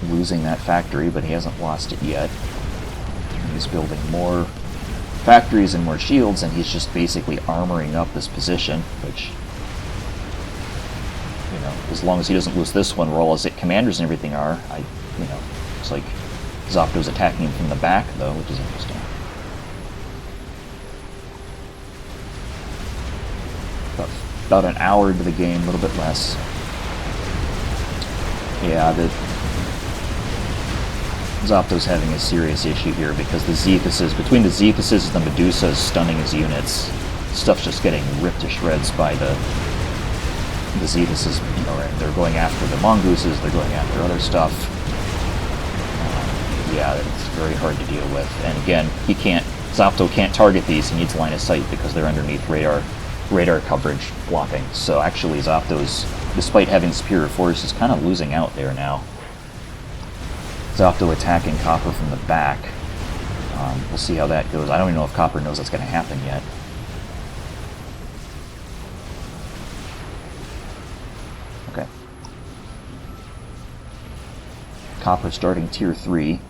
losing that factory, but he hasn't lost it yet. He's building more factories and more shields, and he's just basically armoring up this position, which, you know, as long as he doesn't lose this one, where all his commanders and everything are, it's like Zopto's attacking him from the back, though, which is interesting. About an hour into the game, a little bit less. Yeah, Zopto's having a serious issue here because the Xethuses, between the Xethuses and the Medusas stunning his units, stuff's just getting ripped to shreds by the Xethuses. You know, they're going after the Mongooses, they're going after other stuff. Yeah, it's very hard to deal with. And again, Zopto can't target these, he needs line of sight because they're underneath radar coverage blocking. So actually Zopto's, despite having superior force, is kind of losing out there now. Zopto attacking Copper from the back. We'll see how that goes. I don't even know if Copper knows what's going to happen yet. Okay. Copper starting Tier 3.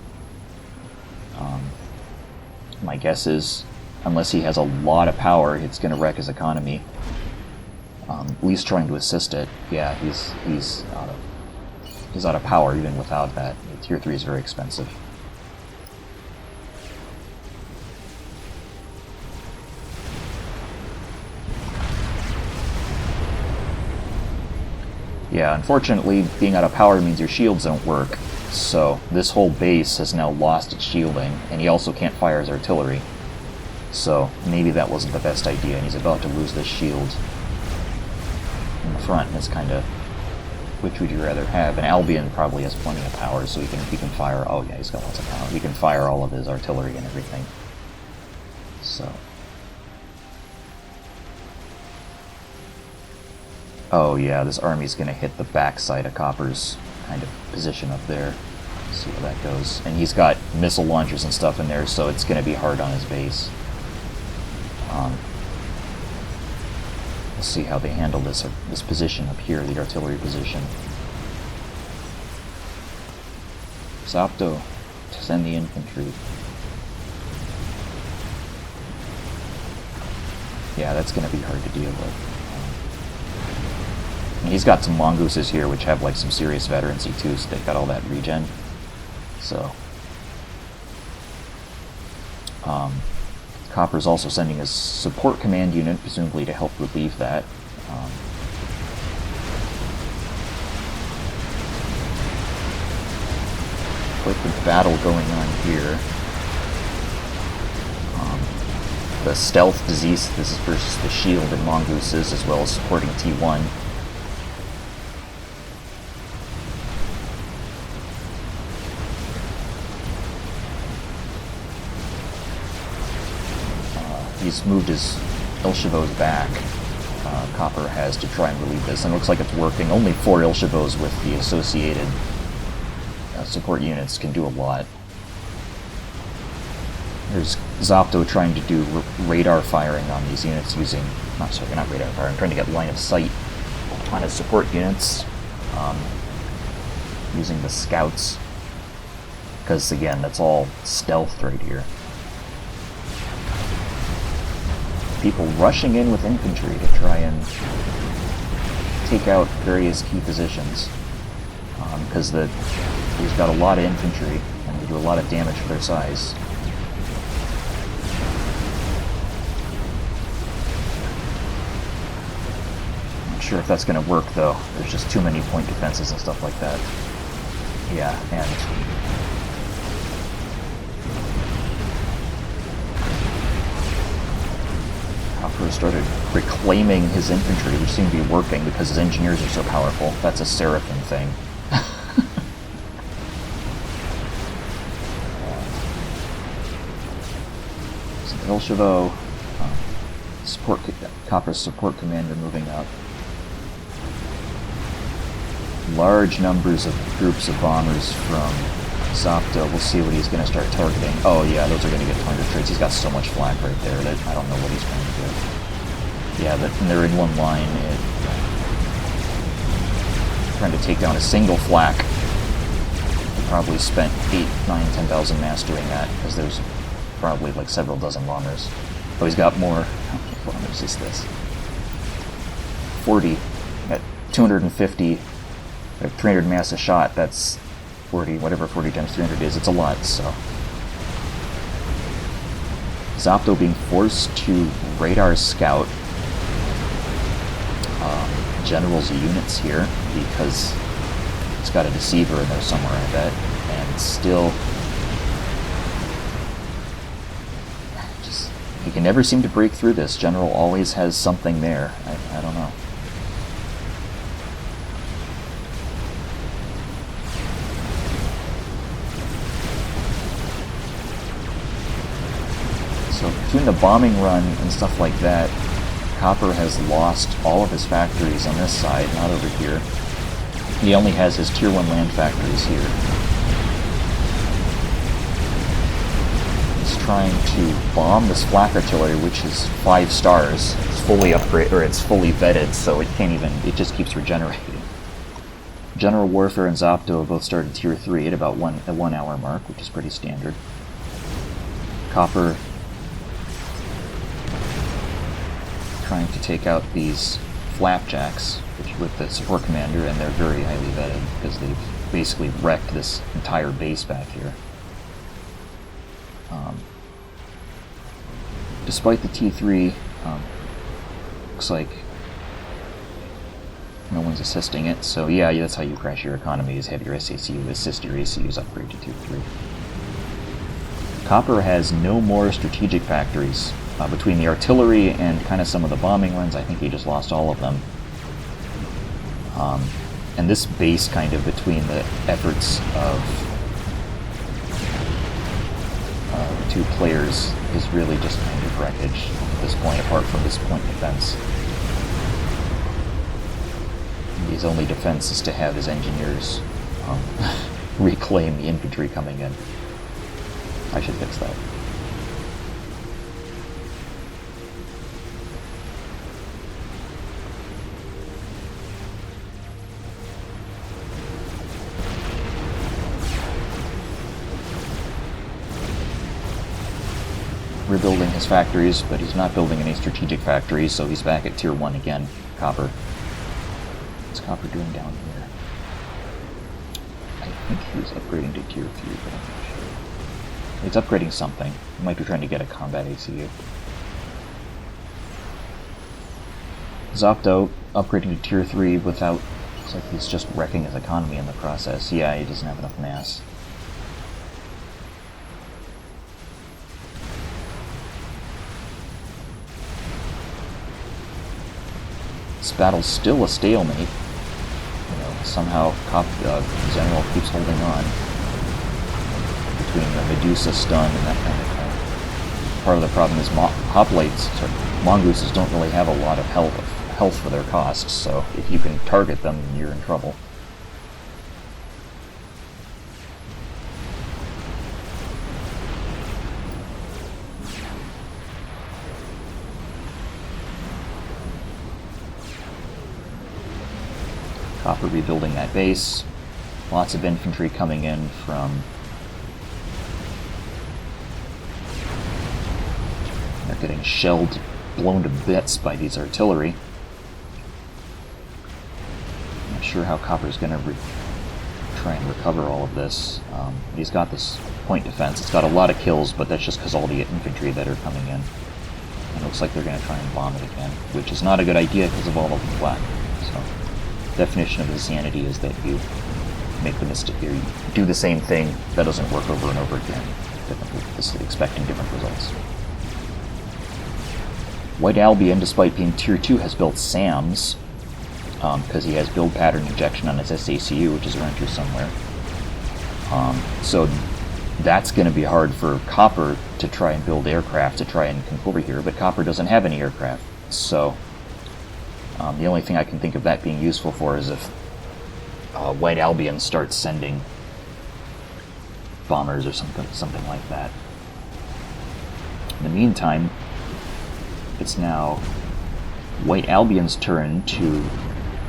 guess is, unless he has a lot of power, it's going to wreck his economy. At least trying to assist it. Yeah, he's out of power even without that. Tier 3 is very expensive. Yeah, unfortunately, being out of power means your shields don't work. So this whole base has now lost its shielding, and he also can't fire his artillery. So maybe that wasn't the best idea, and he's about to lose this shield in the front. And it's kind of, which would you rather have? And Albion probably has plenty of power, so he can fire. Oh yeah, he's got lots of power. He can fire all of his artillery and everything. So. Oh yeah, this army's gonna hit the backside of Copper's kind of position up there. Let's see where that goes. And he's got missile launchers and stuff in there, so it's gonna be hard on his base. Let's see how they handle this position up here, the artillery position. Zapto, to send the infantry. Yeah, that's gonna be hard to deal with. And he's got some mongooses here, which have like some serious veterancy too, so they've got all that regen. So, Copper's also sending a support command unit, presumably to help relieve that. Quite the battle going on here. The stealth disease, this is versus the shield and mongooses, as well as supporting T1. He's moved his Il-Chevaux back. Copper has to try and relieve this, and it looks like it's working. Only 4 Il-Chevaux with the associated support units can do a lot. There's Zapto trying to do radar firing on these units using... not radar firing, trying to get line of sight on his support units using the scouts. Because, again, that's all stealth right here. People rushing in with infantry to try and take out various key positions, because he's got a lot of infantry and they do a lot of damage for their size. Not sure if that's going to work though. There's just too many point defenses and stuff like that. Yeah, and Copper started reclaiming his infantry, which seemed to be working because his engineers are so powerful. That's a Seraphim thing. So Il-Chevaux, Copper's support commander moving up. Large numbers of groups of bombers from Zapto. We'll see what he's going to start targeting. Oh yeah, those are going to get target trades. He's got so much flak right there that I don't know what he's trying to do. Yeah, and they're in one line. Trying to take down a single flak. He probably spent 8, 9, 10,000 mass doing that, because there's probably like several dozen bombers. Oh, he's got more. How many bombers is this? 40. At 250. At 300 mass a shot, that's 40, whatever 40 times 300 is, it's a lot, so. Zapto being forced to radar scout generals' units here, because it's got a deceiver in there somewhere, I bet, and still, he can never seem to break through this. General always has something there. I don't know. So between the bombing run and stuff like that, Copper has lost all of his factories on this side, not over here. He only has his Tier 1 land factories here. He's trying to bomb this flak artillery, which is 5 stars. It's fully upgraded, or it's fully vetted, so it can't even, it just keeps regenerating. General Warfare and Zapto have both started Tier 3 at about the 1 hour mark, which is pretty standard. Copper trying to take out these flapjacks with the support commander, and they're very highly vetted because they've basically wrecked this entire base back here. Despite the T3, looks like no one's assisting it, so yeah, that's how you crash your economies. Have your SACU assist your ACUs upgrade to Tier 3. Copper has no more strategic factories. Between the artillery and kind of some of the bombing runs, I think he just lost all of them. And this base kind of between the efforts of the two players is really just kind of wreckage at this point, apart from this point defense. His only defense is to have his engineers reclaim the infantry coming in. I should fix that. Rebuilding his factories, but he's not building any strategic factories, so he's back at Tier 1 again, Copper. What's Copper doing down here? I think he was upgrading to Tier 3, but I'm not sure. He's upgrading something. He might be trying to get a combat ACU. Zopto upgrading to Tier 3 without... Looks like he's just wrecking his economy in the process. Yeah, he doesn't have enough mass. This battle's still a stalemate. You know, somehow General keeps holding on between the Medusa stun and that kind of thing. Part of the problem is mongooses don't really have a lot of health for their costs, so if you can target them, you're in trouble. Copper rebuilding that base. Lots of infantry coming in from... They're getting shelled, blown to bits by these artillery. I'm not sure how Copper's going to try and recover all of this. He's got this point defense. It's got a lot of kills, but that's just because all the infantry that are coming in. And it looks like they're going to try and bomb it again, which is not a good idea because of all of the flak. So... definition of insanity is that you make the mistake, you do the same thing that doesn't work over and over again, expecting different results. White Albion, despite being Tier 2, has built SAMs, because he has build pattern injection on his SACU, which is around here somewhere. So that's going to be hard for Copper to try and build aircraft to try and come over here, but Copper doesn't have any aircraft, so... the only thing I can think of that being useful for is if White Albion starts sending bombers or something like that. In the meantime, it's now White Albion's turn to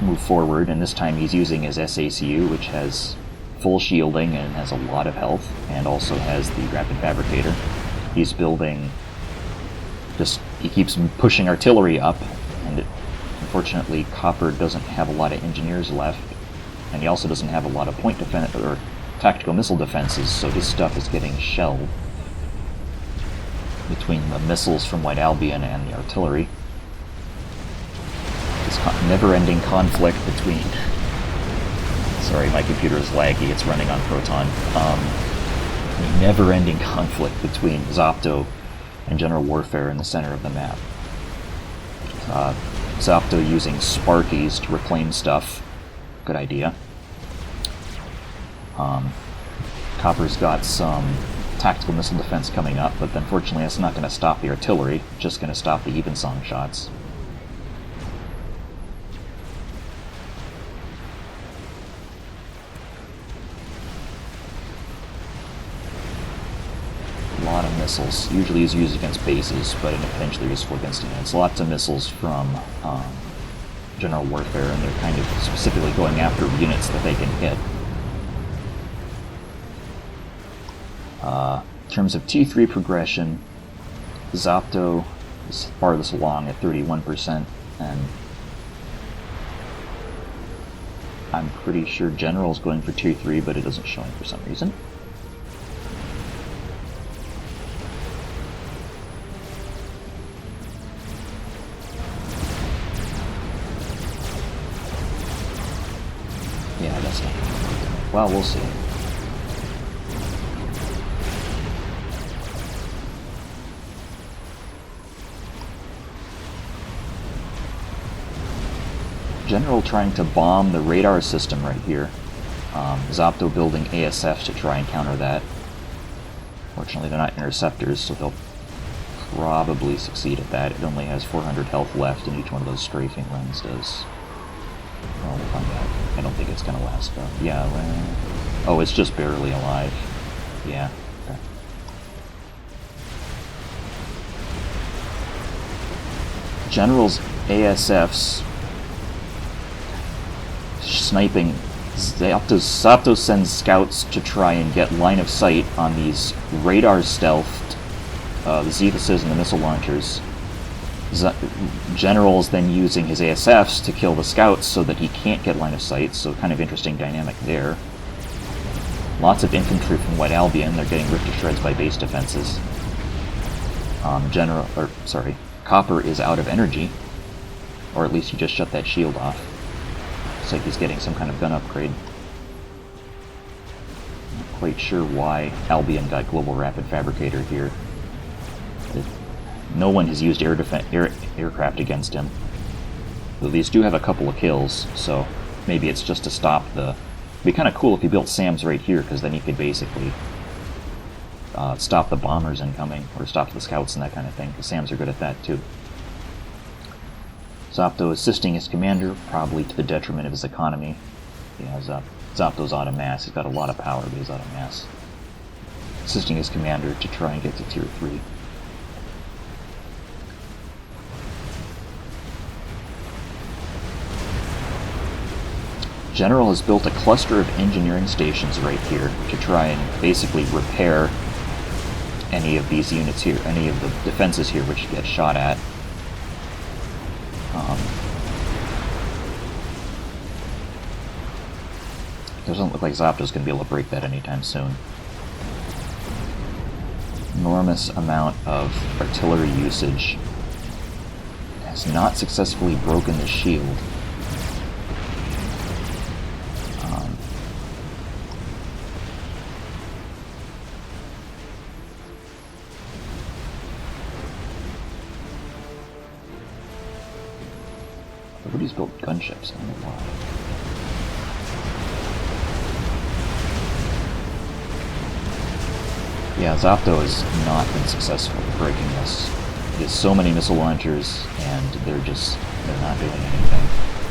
move forward, and this time he's using his SACU, which has full shielding and has a lot of health, and also has the Rapid Fabricator. He's building... he keeps pushing artillery up, and unfortunately, Copper doesn't have a lot of engineers left, and he also doesn't have a lot of point defense or tactical missile defenses, so his stuff is getting shelled between the missiles from White Albion and the artillery. This never-ending conflict between... Sorry, my computer is laggy, it's running on Proton. A never-ending conflict between Zopto and General Warfare in the center of the map. Zopto using Sparkies to reclaim stuff. Good idea. Copper's got some tactical missile defense coming up, but unfortunately that's not going to stop the artillery, just going to stop the Evensong shots. A lot of missiles. Usually is used against bases, but potentially useful against units. Lots of missiles from General Warfare, and they're kind of specifically going after units that they can hit. In terms of T3 progression, Zopto is farthest along at 31%, and I'm pretty sure General's going for tier 3, but it doesn't show him for some reason. Yeah, that's not good. Well, we'll see. General trying to bomb the radar system right here. Zopto building ASFs to try and counter that. Fortunately, they're not interceptors, so they'll probably succeed at that. It only has 400 health left, and each one of those strafing runs does. Well, we'll find out. I don't think it's going to last, though. Yeah, well... Oh, it's just barely alive. Yeah. Okay. General's ASFs sniping. Zopto sends scouts to try and get line of sight on these radar stealthed, the Zethuses and the missile launchers. General's then using his ASFs to kill the scouts so that he can't get line of sight, so kind of interesting dynamic there. Lots of infantry from White Albion, they're getting ripped to shreds by base defenses. Copper is out of energy, or at least he just shut that shield off. Looks like he's getting some kind of gun upgrade. Not quite sure why Albion got Global Rapid Fabricator here. No one has used aircraft against him. Though these do have a couple of kills, so maybe it's just to stop the... It'd be kind of cool if he built SAMs right here, because then he could basically stop the bombers incoming, or stop the scouts and that kind of thing, because SAMs are good at that too. Zopto assisting his commander, probably to the detriment of his economy. Yeah, Zopto's out of mass. He's got a lot of power, but he's out of mass. Assisting his commander to try and get to tier 3. General has built a cluster of engineering stations right here to try and basically repair any of these units here, any of the defenses here which get shot at. Doesn't look like Zopto's going to be able to break that anytime soon. Enormous amount of artillery usage. Has not successfully broken the shield. Everybody's built gunships, I don't know why. Yeah, Zopto has not been successful at breaking this. He has so many missile launchers, and they're not doing anything.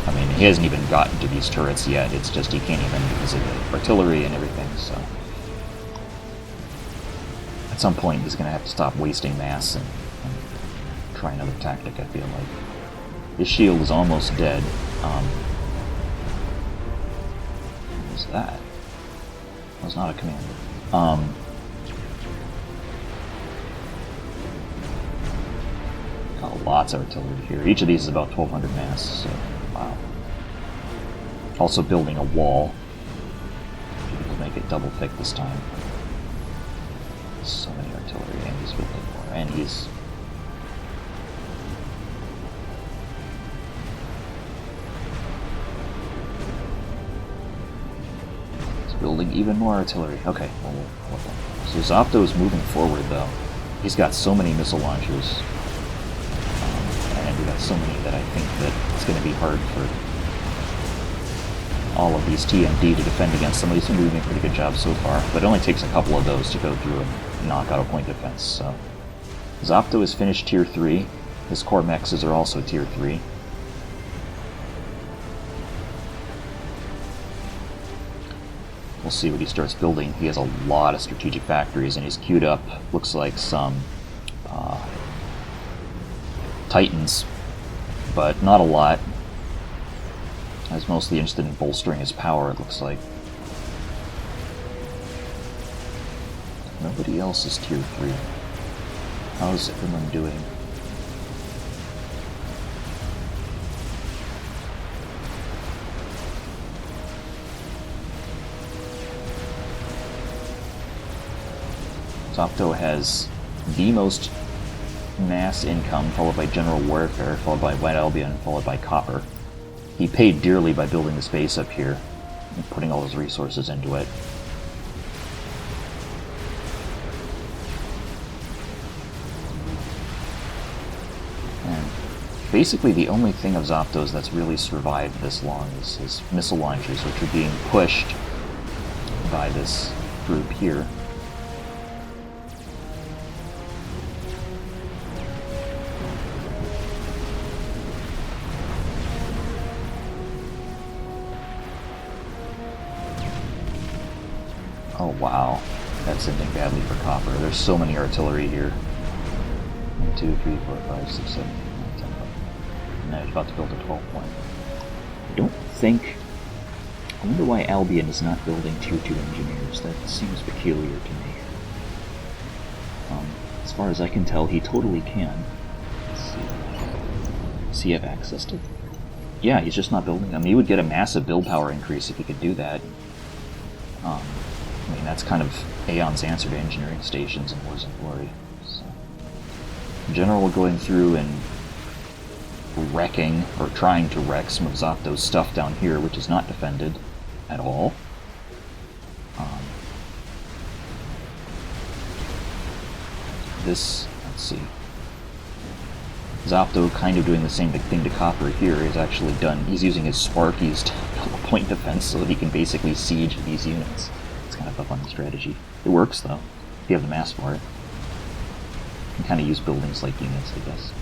I mean, he hasn't even gotten to these turrets yet, it's just he can't even because of the artillery and everything, so... At some point he's going to have to stop wasting mass and try another tactic, I feel like. His shield is almost dead. What was that? That was not a commander. Got lots of artillery here. Each of these is about 1,200 mass, so wow. Also building a wall. Maybe we'll make it double thick this time. So many artillery, and he's building more, and he's... building even more artillery. Okay, so Zopto is moving forward, though. He's got so many missile launchers, and we got so many that I think that it's going to be hard for all of these TMD to defend against. Some of these seem to be doing a pretty good job so far, but it only takes a couple of those to go through and knock out a point defense. So Zopto has finished tier 3. His core mexes are also tier 3. We'll see what he starts building. He has a lot of strategic factories, and he's queued up, looks like some Titans, but not a lot. He's mostly interested in bolstering his power, it looks like. Nobody else is tier 3. How's everyone doing? Zopto has the most mass income, followed by General Warfare, followed by White Albion, and followed by Copper. He paid dearly by building this base up here and putting all his resources into it. And basically the only thing of Zopto's that's really survived this long is his missile launchers, which are being pushed by this group here. Oh wow, that's ending badly for Copper. There's so many artillery here. 1, 2, 3, 4, 5, 6, 7, 8, 9, 10, 11. Now he's about to build a 12-point. I don't think... I wonder why Albion is not building Tier 2 engineers. That seems peculiar to me. As far as I can tell, he totally can. Let's see. Does he have access to... Yeah, he's just not building them. He would get a massive build power increase if he could do that. I mean, that's kind of Aeon's answer to engineering stations in Wars and Glory. So, in general, going through and wrecking, or trying to wreck, some of Zopto's stuff down here, which is not defended at all. Let's see. Zopto kind of doing the same thing to Copper here. He's using his Sparkies to build a point defense so that he can basically siege these units. It's kind of a fun strategy. It works, though, if you have the mass for it. You can kind of use buildings like units, I guess.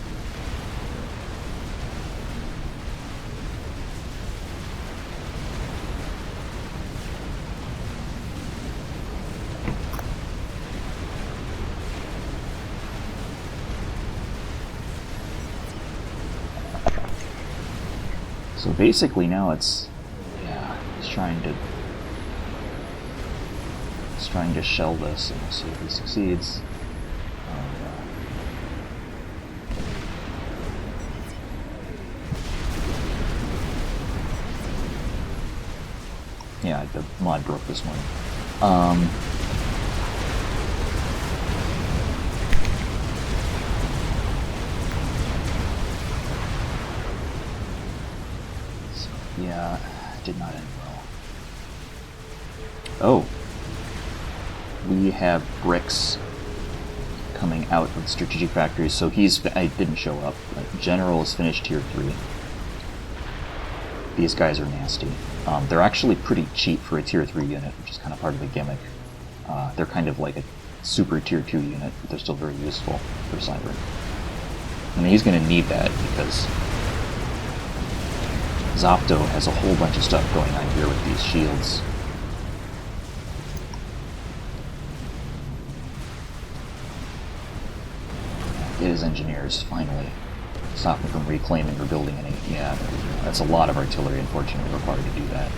So basically now it's trying to shell this, and we'll see if he succeeds. Yeah, the mod broke this morning. So, yeah, did not end well. Oh. We have Bricks coming out of the strategic factories, so I didn't show up. General is finished Tier 3. These guys are nasty. They're actually pretty cheap for a Tier 3 unit, which is kind of part of the gimmick. They're kind of like a super Tier 2 unit, but they're still very useful for Cyber. I mean, he's going to need that because Zopto has a whole bunch of stuff going on here with these shields. His engineers, finally. Stop him from reclaiming or building any. Yeah, that's a lot of artillery, unfortunately, required to do that.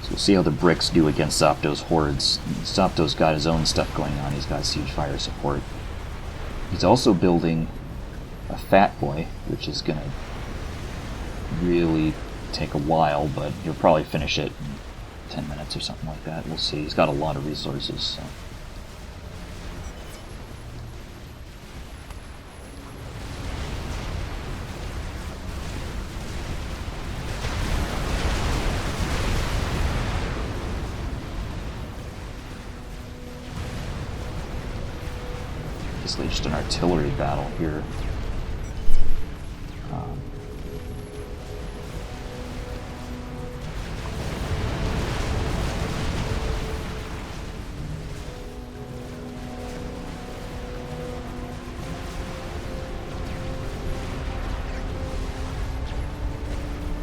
So we'll see how the Bricks do against Zopto's hordes. Zopto's got his own stuff going on. He's got siege fire support. He's also building a Fat Boy, which is going to really take a while, but he'll probably finish it in 10 minutes or something like that. We'll see. He's got a lot of resources, so. Basically just an artillery battle here.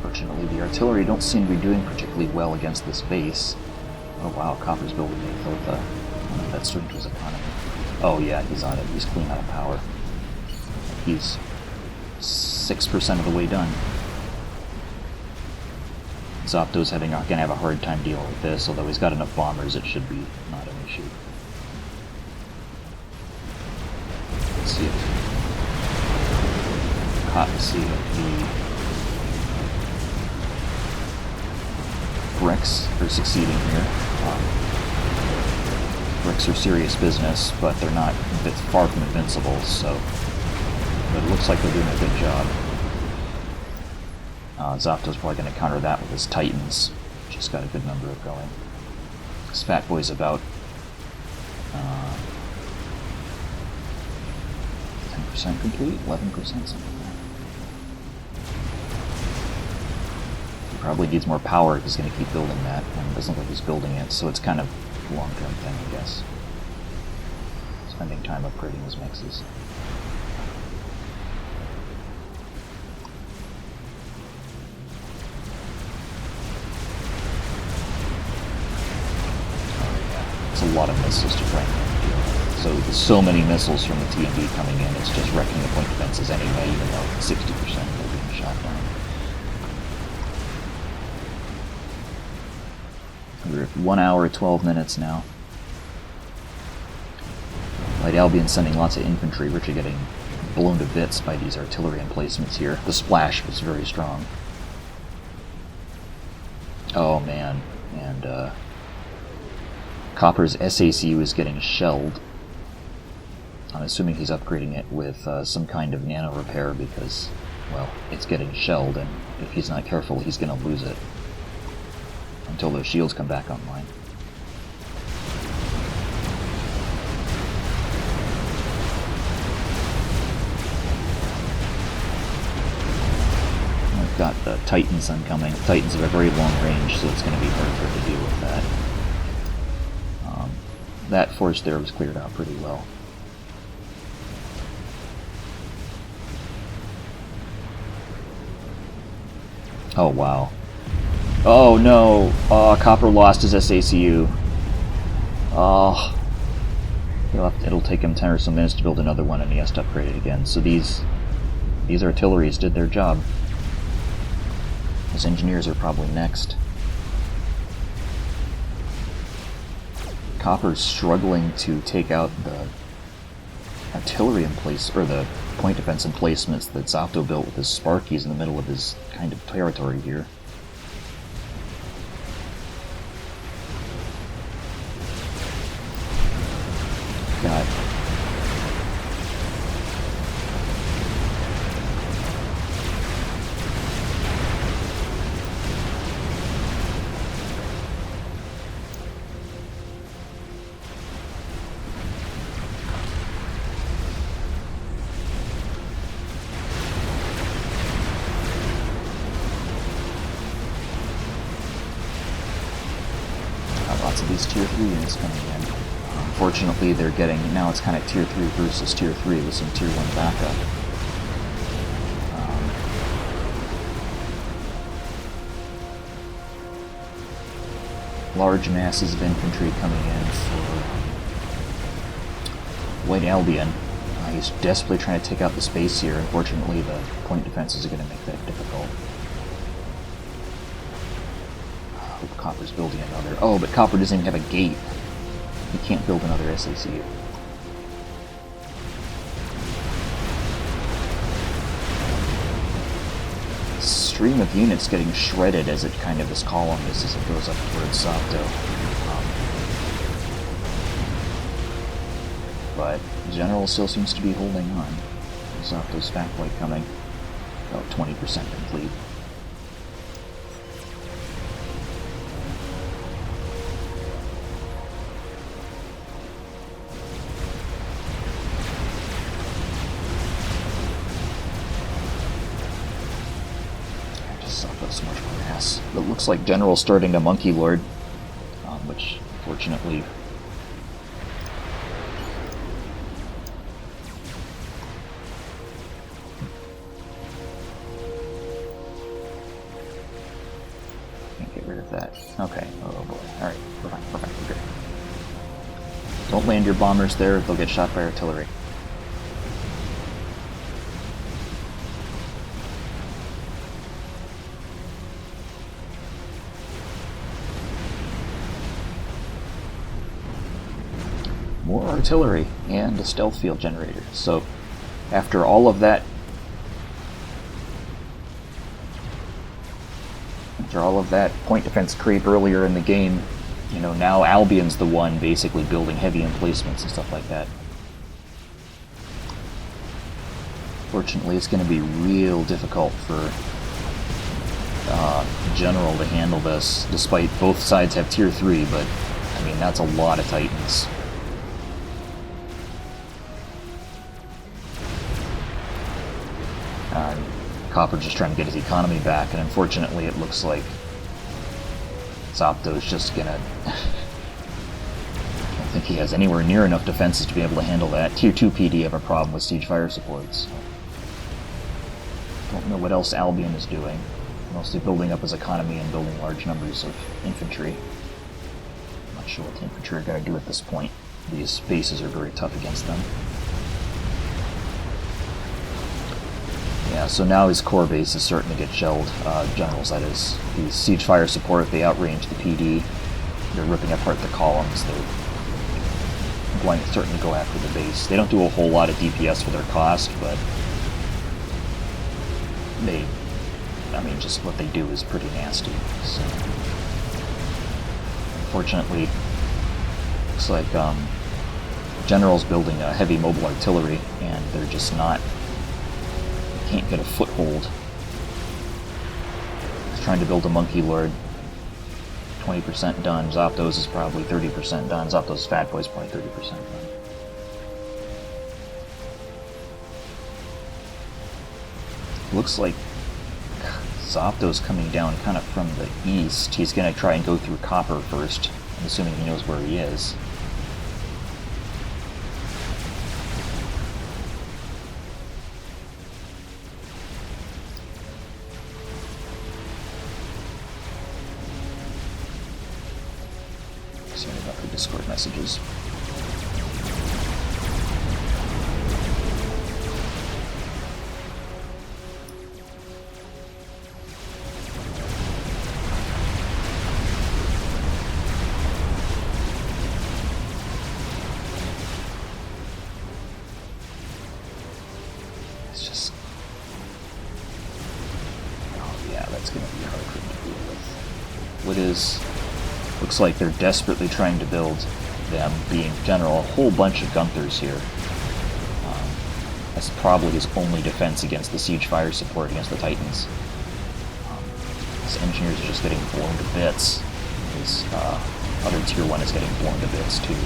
Unfortunately, the artillery don't seem to be doing particularly well against this base. Oh wow, Copper's building a Thotha. That streamed his economy. Oh yeah, he's on it. He's clean out of power. He's 6% of the way done. Zopto's gonna have a hard time dealing with this, although he's got enough bombers, it should be not an issue. Let's see if the bricks are succeeding here. Bricks are serious business, but they're not far from invincible, so but it looks like they're doing a good job. Zapto's probably going to counter that with his Titans, which has got a good number of going. This fat boy's about 10% complete, 11%, something like that. He probably needs more power if he's going to keep building that, and it doesn't look like he's building it, so it's kind of a long-term thing, I guess. Spending time upgrading his mixes. It's a lot of missiles to bring in. So there's so many missiles from the TMD coming in, it's just wrecking the point defenses anyway, even though 60% are being shot down. We're at 1 hour, 12 minutes now. Light Albion sending lots of infantry, which are getting blown to bits by these artillery emplacements here. The splash was very strong. Oh man, and Copper's SACU is getting shelled. I'm assuming he's upgrading it with some kind of nano repair because, well, it's getting shelled, and if he's not careful, he's going to lose it until those shields come back online. We've got the Titans oncoming. Titans have a very long range, so it's going to be hard for him to deal with that. That force there was cleared out pretty well. Oh, wow. Oh, no. Oh, Copper lost his SACU. Oh. It'll take him 10 or so minutes to build another one, and he has to upgrade it again. So these artilleries did their job. His engineers are probably next. Copper's struggling to take out the artillery or the point defense emplacements that Zapto built with his Sparkies in the middle of his kind of territory here. God. Lots of these tier 3 units coming in. Unfortunately, they're getting, now it's kind of tier 3 versus tier 3 with some tier 1 backup. Large masses of infantry coming in for White Albion. He's desperately trying to take out the space here. Unfortunately, the point defenses are going to make that difficult. Hope Copper's building another. Oh, but Copper doesn't even have a gate. He can't build another SACU. Stream of units getting shredded as it kind of this column is as it goes up towards Zapto. But General still seems to be holding on. Zapto's Fat Boy coming. About 20% complete. So much more mass. It looks like General's starting to Monkey Lord, which, fortunately, can't get rid of that. Okay. Oh boy. All right. We're fine. We're fine. We're good. Don't land your bombers there; they'll get shot by artillery. More artillery and a stealth field generator. So after all of that After all of that point defense creep earlier in the game, you know, now Albion's the one basically building heavy emplacements and stuff like that. Fortunately, it's going to be real difficult for General to handle this, despite both sides have tier 3, but, I mean, that's a lot of Titans. Copper just trying to get his economy back, and unfortunately it looks like Zapdo's just gonna... I don't think he has anywhere near enough defenses to be able to handle that. Tier 2 PD have a problem with siege fire supports. Don't know what else Albion is doing. Mostly building up his economy and building large numbers of infantry. I'm not sure what the infantry are going to do at this point. These bases are very tough against them. Yeah, so now his core base is starting to get shelled. Generals, that is. The siege fire support, they outrange the PD. They're ripping apart the columns. They're starting to go after the base. They don't do a whole lot of DPS for their cost, but they... I mean, just what they do is pretty nasty. So, unfortunately, looks like General's building a heavy mobile artillery, and they're just not... can't get a foothold. He's trying to build a Monkey Lord. 20% done. Zapdos is probably 30% done. Zapdos' Fat Boy's probably 30% done. Looks like Zapdos coming down kind of from the east. He's going to try and go through Copper first. I'm assuming he knows where he is. Sorry about the Discord messages. It's just... oh yeah, that's going to be hard for him to deal with. What is... looks like they're desperately trying to build, them being General, a whole bunch of Gunthers here. That's probably his only defense against the siege fire support against the Titans. His engineers are just getting blown to bits. His other tier 1 is getting blown to bits too.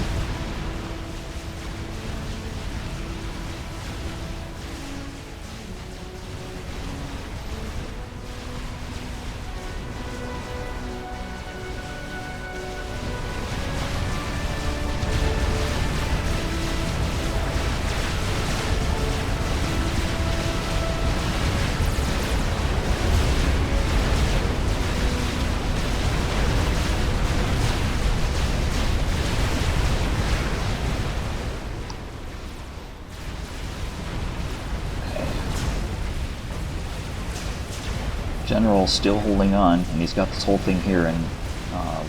General still holding on, and he's got this whole thing here, and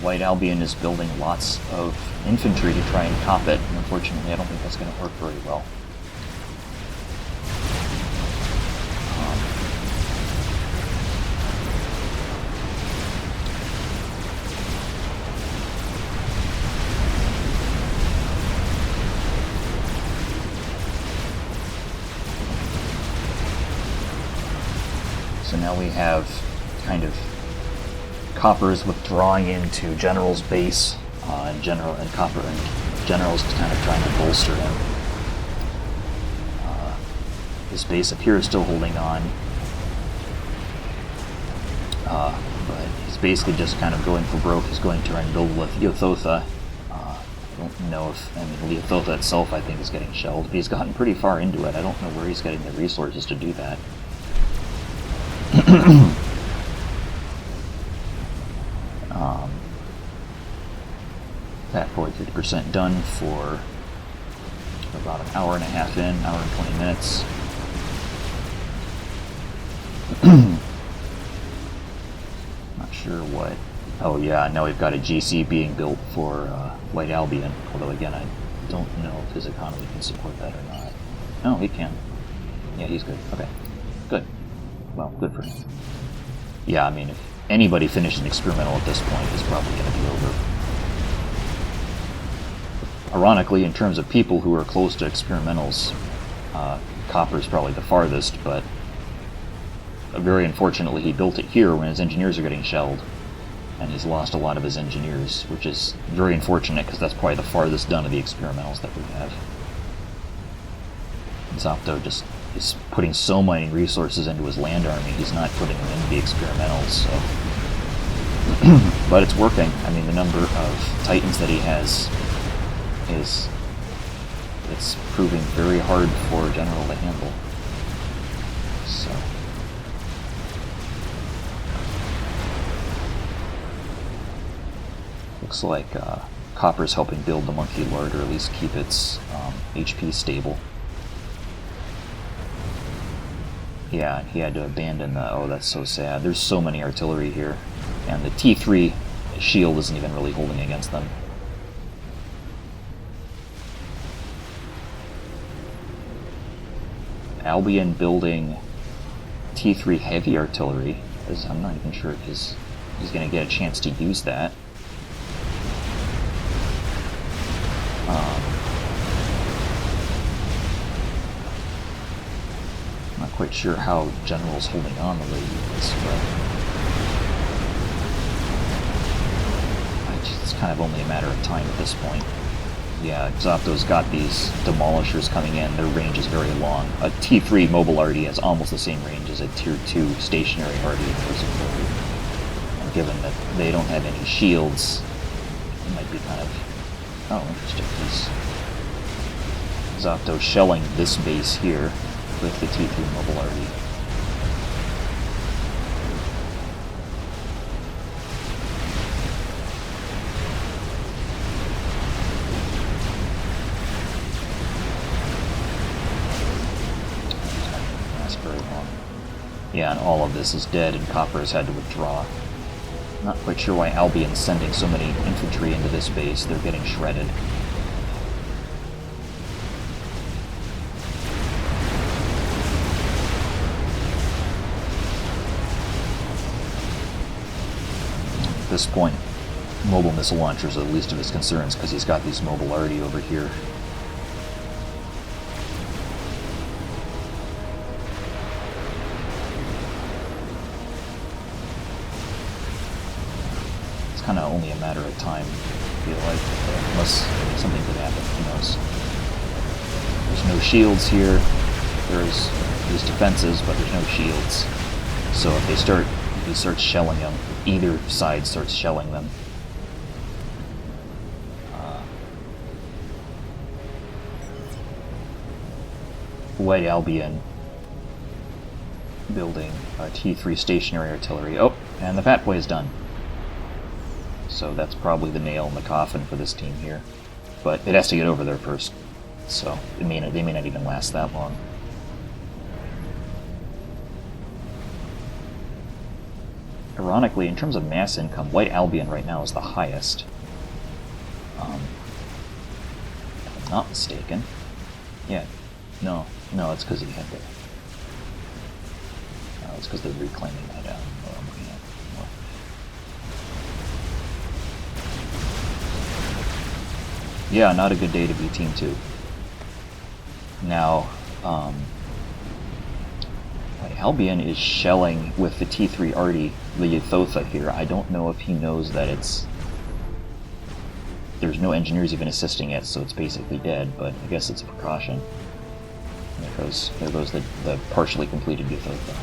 White Albion is building lots of infantry to try and cop it, and unfortunately I don't think that's going to work very well. So now we have kind of Copper's withdrawing into General's base, and General's kind of trying to bolster him. His base up here is still holding on, but he's basically just kind of going for broke. He's going to try and build with Leothotha. I don't know if, I mean, Leothotha itself I think is getting shelled, but he's gotten pretty far into it. I don't know where he's getting the resources to do that. That boy 50% done for about an hour and a half in, hour and 20 minutes. Not sure what. Oh yeah, now we've got a GC being built for White Albion, although again I don't know if his economy can support that or not. No, he can. Yeah, he's good. Okay, good. Well, good for him. Yeah, I mean, if anybody finishing an experimental at this point is probably going to be over. Ironically, in terms of people who are close to experimentals, Copper's probably the farthest, but very unfortunately he built it here when his engineers are getting shelled, and he's lost a lot of his engineers, which is very unfortunate because that's probably the farthest done of the experimentals that we have. Zopto just is putting so many resources into his land army, he's not putting them into the experimentals, so... but it's working. I mean, the number of Titans that he has it's proving very hard for General to handle. So... looks like Copper's helping build the Monkey Lord, or at least keep its HP stable. Yeah, he had to abandon the... oh, that's so sad. There's so many artillery here. And the T3 shield isn't even really holding against them. Albion building T3 heavy artillery. I'm not even sure if he's going to get a chance to use that. Not quite sure how General's holding on the way he is, but it's kind of only a matter of time at this point. Yeah, Zopto's got these demolishers coming in. Their range is very long. A T3 mobile RD has almost the same range as a Tier 2 stationary RD in Person Glory. And given that they don't have any shields, it might be kind of... oh, interesting. Zopto shelling this base here with the T3 mobile RD. Yeah, and all of this is dead, and Copper has had to withdraw. Not quite sure why Albion's sending so many infantry into this base. They're getting shredded. At this point, mobile missile launchers are the least of his concerns, because he's got these mobile already over here. Kind of only a matter of time, I feel like, unless something could happen, who knows. There's no shields here, there's defenses, but there's no shields. So if he starts shelling them, either side starts shelling them. White Albion building a T3 stationary artillery. Oh, and the Fat Boy is done. So that's probably the nail in the coffin for this team here. But it has to get over there first, so they may not even last that long. Ironically, in terms of mass income, White Albion right now is the highest. If I'm not mistaken. Yeah, no, it's because he had the... no, it's because they're reclaiming that out. Yeah, not a good day to be Team 2. Now, Albion is shelling with the T3 Arty, the Ythotha here. I don't know if he knows that there's no engineers even assisting it, so it's basically dead, but I guess it's a precaution. There goes the partially completed Ythotha.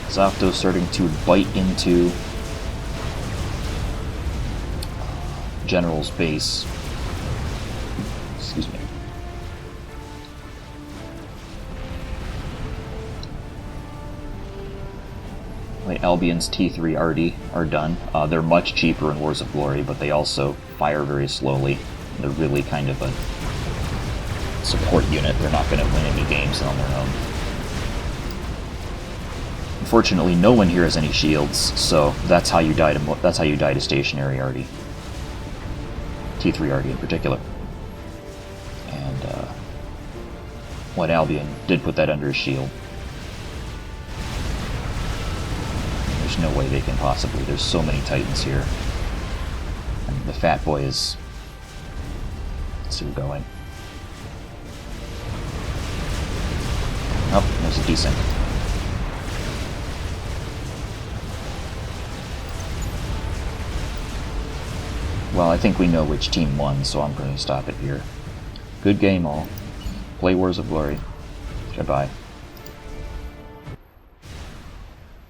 Zopto's starting to bite into General's base. Excuse me. Wait, Albion's T3 RD are done. They're much cheaper in Wars of Glory, but they also fire very slowly. They're really kind of a support unit. They're not going to win any games on their own. Unfortunately, no one here has any shields, so that's how you die to stationary RD. T3 RD in particular. And White Albion did put that under his shield. There's no way they can possibly. There's so many Titans here. And the Fat Boy is still going. Oh, there's a descent. Well, I think we know which team won, so I'm going to stop it here. Good game, all. Play Wars of Glory. Goodbye.